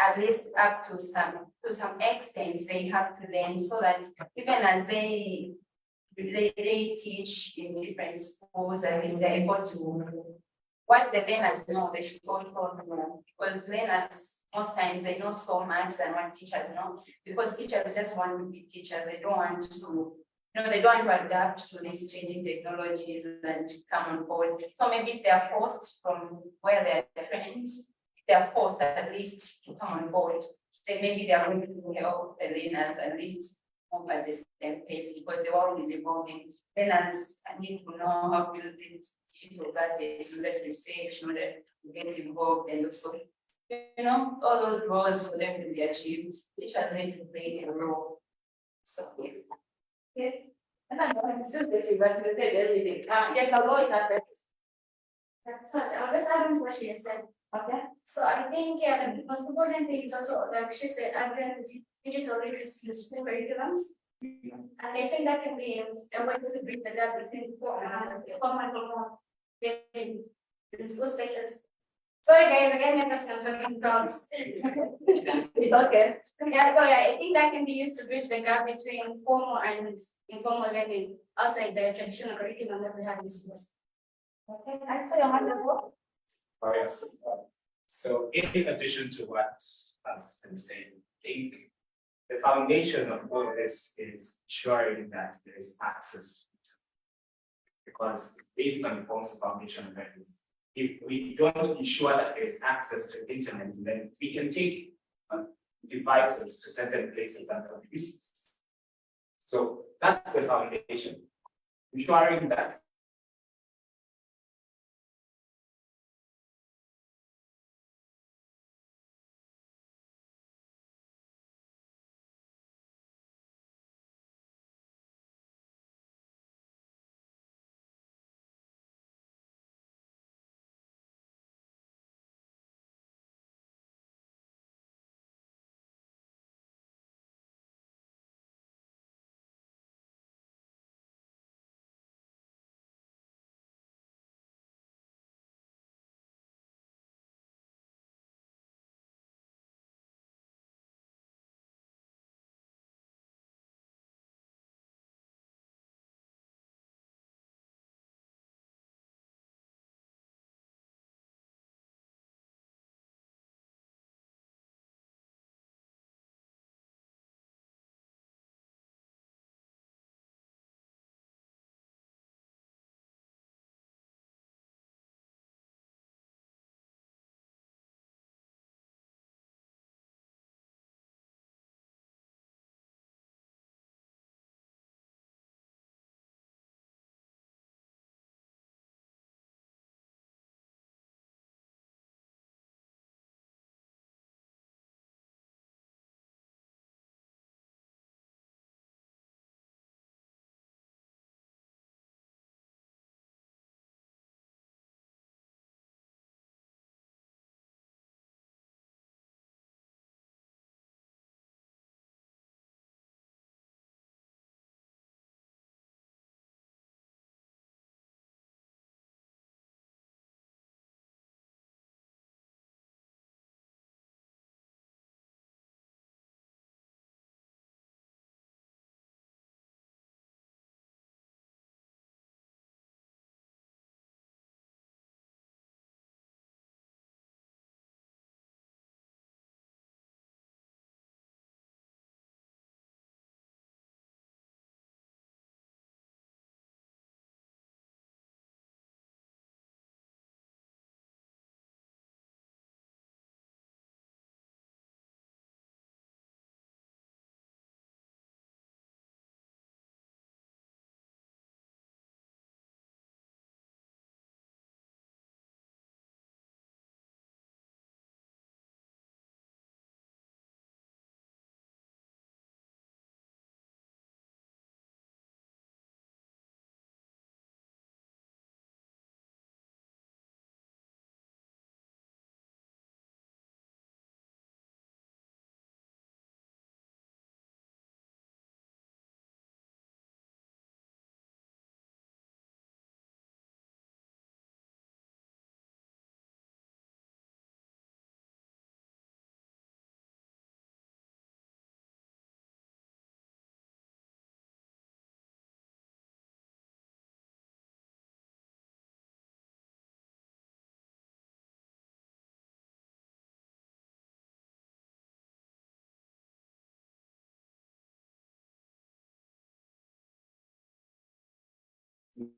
At least up to some extent, they have to learn so that even as they teach in different schools, at least they're able to what the learners know, they should also know, because learners most times they know so much than what teachers know, because teachers just want to be teachers. They don't want to, they don't want to adapt to these changing technologies and come on board. So maybe if they are forced from where they're trained, if they are forced at least to come on board, then maybe they are going to help the learners at least move at the same pace, because the world is evolving. Learners need to know how to use it, digital gadgets, let's research, get involved, and also, all those roles for them to be achieved, teachers need to play a role. So, yeah. And I know this is the represented everything. Yes, I'll go in that. So I'll just add on to what she has said. Okay. So I think, the most important thing is also, like she said, adding digital literacy in school curriculums. And I think that can be a way to bridge the gap between formal in school spaces. Sorry guys, again, my personal talking dogs. It's okay. Yeah, so I think that can be used to bridge the gap between formal and informal learning outside the traditional curriculum that we have in schools. Okay, I say a hundred. Oh, yes. So in addition to what has been said, I think the foundation of all this is ensuring that there is access, because based on the forms of foundation of values, if we don't ensure that there is access to internet, then we can take devices to certain places and abuse it. So that's the foundation, ensuring that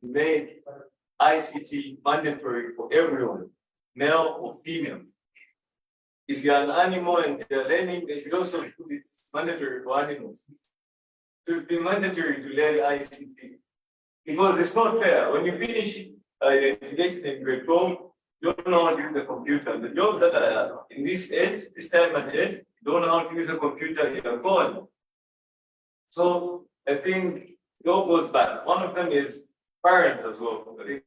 made ICT mandatory for everyone, male or female. If you're an animal and they're learning, they should also put it mandatory for animals. It should be mandatory to learn ICT. Because it's not fair. When you finish education in grade 12, you don't know how to use a computer. The job that I have in this age, this time and age, you don't know how to use a computer, you're gone. So I think it all goes back. One of them is parents as well. They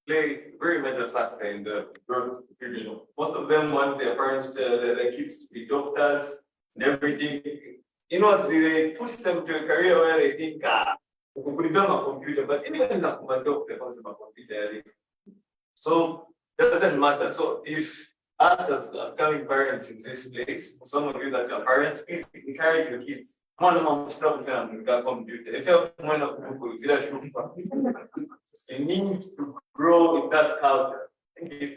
play a very major factor in the growth of the children. Most of them want their parents, their kids to be doctors and everything. You know, they push them to a career where they think, we could become a computer, but even not my doctor becomes a computer. So it doesn't matter. So if us as upcoming parents in this place, for some of you that are parents, please encourage your kids. Computer. If you need to grow in that culture. Thank you.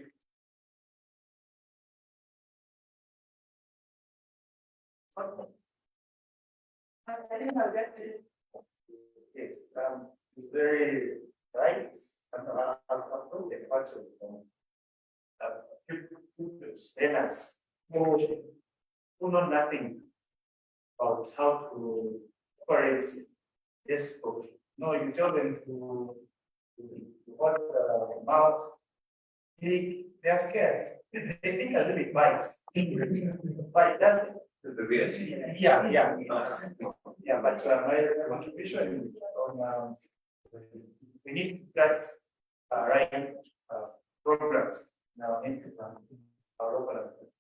I think I'll get to yes, it's very right. I'll put the parts of learners who know nothing about how to operate this book. No, you tell them to what the mouse, they're scared. They think a little bit bites. But that, yeah, but my contribution on we need that right programs now into our local language.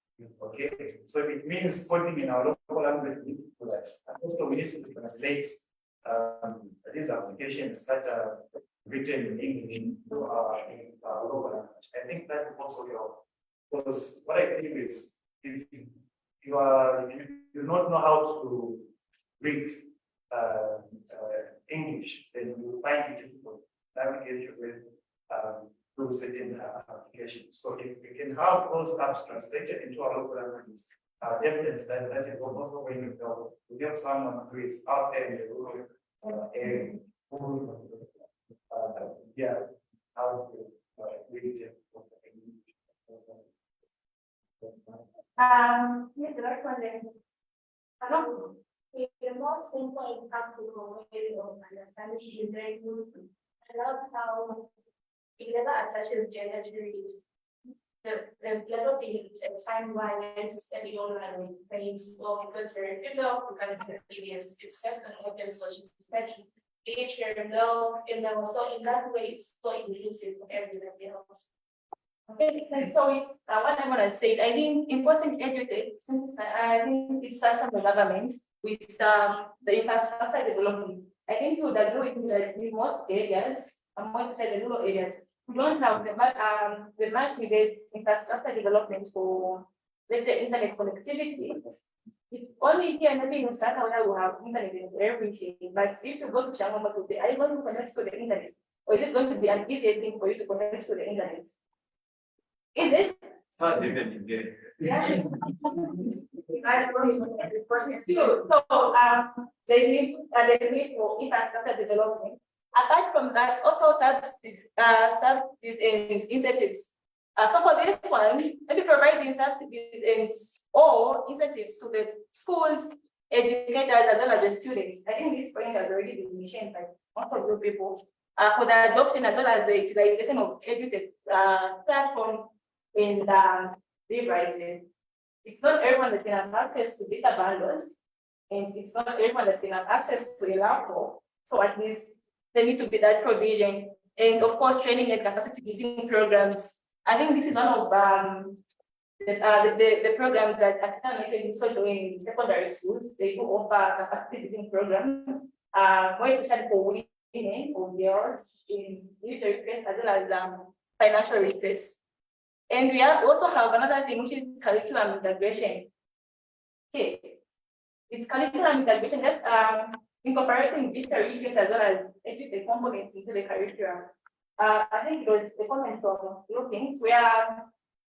Okay, so it means putting in our local language, we need to do that. And also we need to translate these applications that are written in English into our local language. I think that also helps. Because what I think is if you do not know how to read English, then you find it difficult to navigate with through certain applications. So if we can have those apps translated into our local languages, definitely that is also when you go. We have someone who is out there in the rural area who, how to read it. Here's the right one then. The most simple practical way of understanding is very good. I love how it never attaches gender to it. There's never been a time where I went to study online with things, well, because you're a female, you can have experience. It's just an open social studies. If you're a male, so in that way, it's so inclusive for everybody else. Okay, so it's what I want to say. I think important educate, since I think it starts from the government with the infrastructure development. I think you would agree with that in most areas, among the rural areas, we don't have the much needed infrastructure development for, let's say, internet connectivity. If only here maybe in Lusaka where we have internet in everything, but if you go to Changoma today, are you going to connect to the internet? Or is it going to be an easy thing for you to connect to the internet? Is it? It's not even Yeah. So they need for infrastructure development. Apart from that, also incentives. So for this one, maybe providing subsidies or incentives to the schools, educators, as well as the students. I think this point has already been mentioned by most of the people for the adoption as well as the utilization of educate platform in the devices. It's not everyone that can have access to data bundles, and it's not everyone that can have access to a laptop. So at least there need to be that provision, and of course, training and capacity building programs. I think this is one of the programs that are also doing in secondary schools. They do offer capacity building programs, more especially for women, for girls in military requests as well as financial requests. And we also have another thing, which is curriculum integration. Okay, it's curriculum integration that incorporating these curriculums as well as the components into the curriculum. I think it was the comment from Philippines where,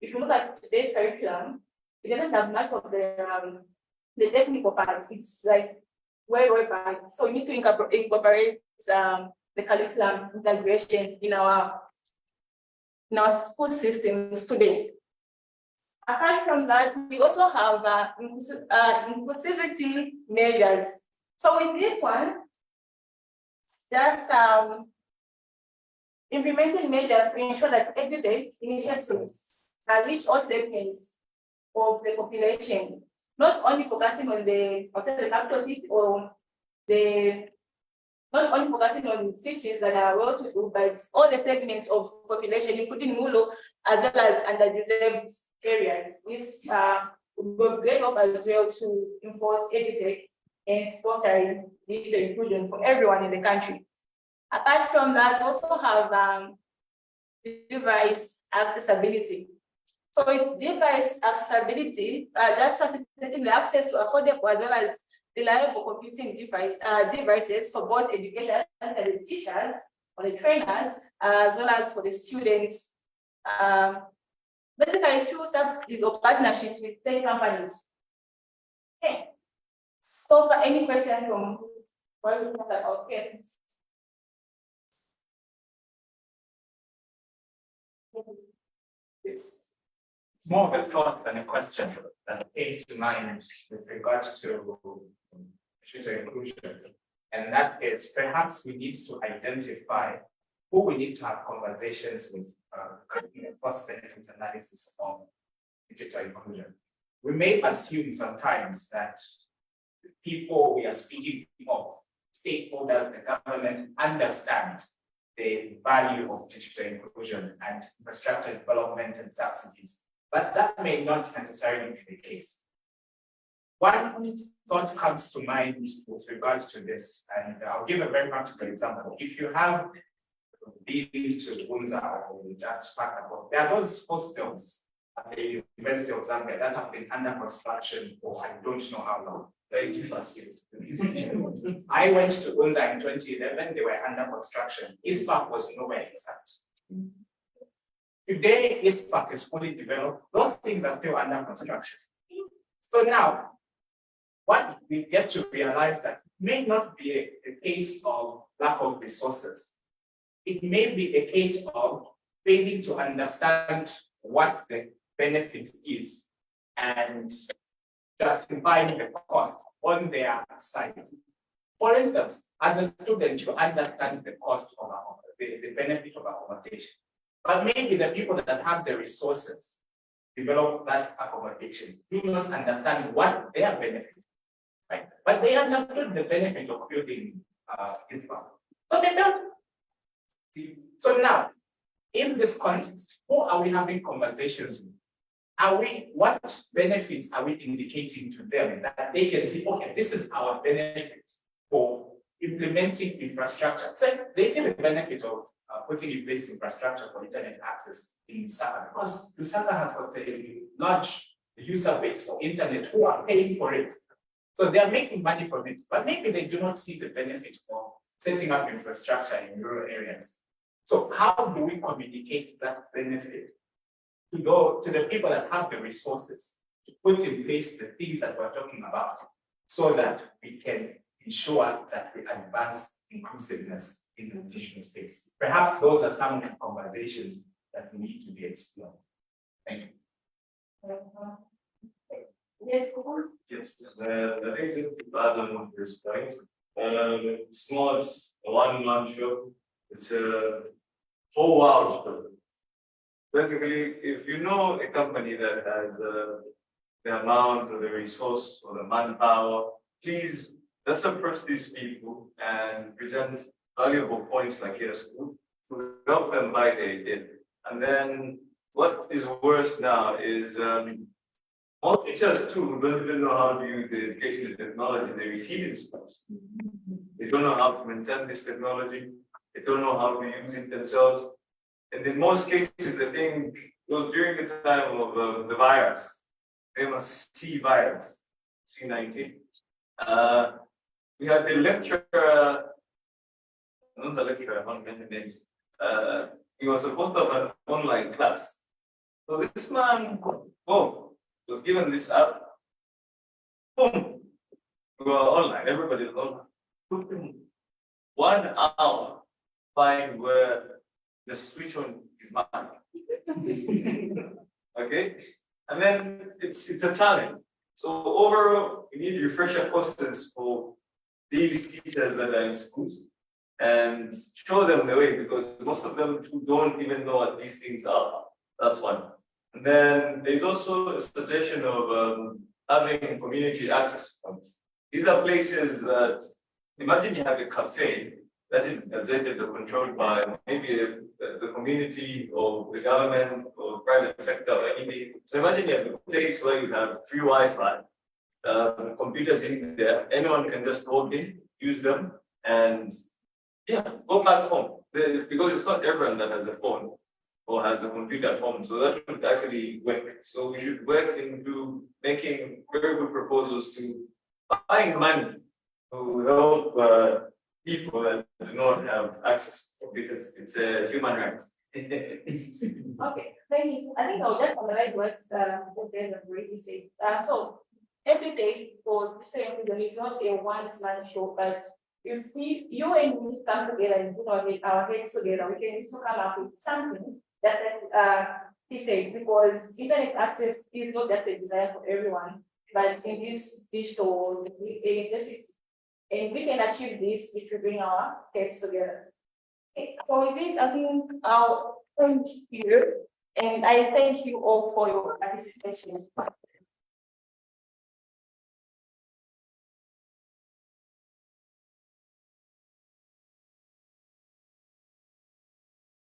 if you look at today's curriculum, it doesn't have much of the technical parts. It's like way back. So you need to incorporate the curriculum integration in our school systems today. Apart from that, we also have inclusivity measures. So with this one, just implementing measures to ensure that everyday initiatives reach all segments of the population, not only focusing on the capital city or not only focusing on cities that are well to do, but all the segments of population, including Mulo, as well as underdeserved areas, which will be great help as well to enforce EdTech and fostering digital inclusion for everyone in the country. Apart from that, also have device accessibility. So with device accessibility, that's facilitating the access to affordable as well as reliable computing devices for both educators and the teachers, or the trainers, as well as for the students. Basically, through subsidies or partnerships with tech companies. Okay. So for any question from what we talk about, okay. It's more of a thought than a question that came to mind with regards to digital inclusion. And that is perhaps we need to identify who we need to have conversations with cost benefit analysis of digital inclusion. We may assume sometimes that the people we are speaking of, stakeholders, the government, understand the value of digital inclusion and infrastructure development and subsidies, but that may not necessarily be the case. One thought comes to mind with regards to this, and I'll give a very practical example. If you have been to Unza or just passed above, there are those hostels at the University of Zambia that have been under construction for I don't know how long. 30 plus years. I went to Unza in 2011, they were under construction. East Park was nowhere in sight. Today, East Park is fully developed. Those things are still under construction. So now, what we get to realize that may not be a case of lack of resources. It may be a case of failing to understand what the benefit is and justifying the cost on their side. For instance, as a student, you understand the cost of the benefit of accommodation. But maybe the people that have the resources develop that accommodation do not understand what their benefit is, right? But they understood the benefit of building infra. So they built. See, so now, in this context, who are we having conversations with? What benefits are we indicating to them that they can see, okay, this is our benefit for implementing infrastructure. So they see the benefit of putting in place infrastructure for internet access in Lusaka, because Lusaka has got a large user base for internet who are paying for it. So they are making money from it, but maybe they do not see the benefit of setting up infrastructure in rural areas. So how do we communicate that benefit to go to the people that have the resources to put in place the things that we're talking about so that we can ensure that we advance inclusiveness in the digital space? Perhaps those are some conversations that we need to be explored. Thank you. Yes, of course. Yes, I think the bottom of this point, small one-man show, it's a 4 hours show. Basically, if you know a company that has the amount or the resource or the manpower, please let's approach these people and present valuable points like yes, to help them buy the idea. And then what is worse now is all teachers too don't even know how to use the educational technology they receive in schools. They don't know how to maintain this technology. They don't know how to use it themselves. And in most cases, I think, well, during the time of the virus, famous C virus, C19, we had the lecturer, not the lecturer, I won't mention names. He was supposed to have an online class. So this man, was given this app. Boom, we were online, everybody was online. 1 hour find where the switch on is mine. Okay, and then it's a challenge. So overall, we need refresher courses for these teachers that are in schools and show them the way, because most of them don't even know what these things are. That's one. And then there's also a suggestion of having community access points. These are places that, imagine you have a cafe that is gazetted or controlled by maybe the community or the government or private sector or anything. So imagine you have a place where you have free Wi-Fi, computers in there, anyone can just log in, use them, and yeah, go back home. Because it's not everyone that has a phone or has a computer at home, so that would actually work. So we should work into making very good proposals to buying money to help people that do not have access to computers. It's a human right. Okay, thank you. I think I'll just summarize what they have already said. So every day for Mr. Young is not a one-man show, but if you and me come together and put our heads together, we can still come up with something that he said, because internet access is not just a desire for everyone, but in this digital age, and we can achieve this if we bring our heads together. Okay, so with this, I think I'll thank you, and I thank you all for your participation.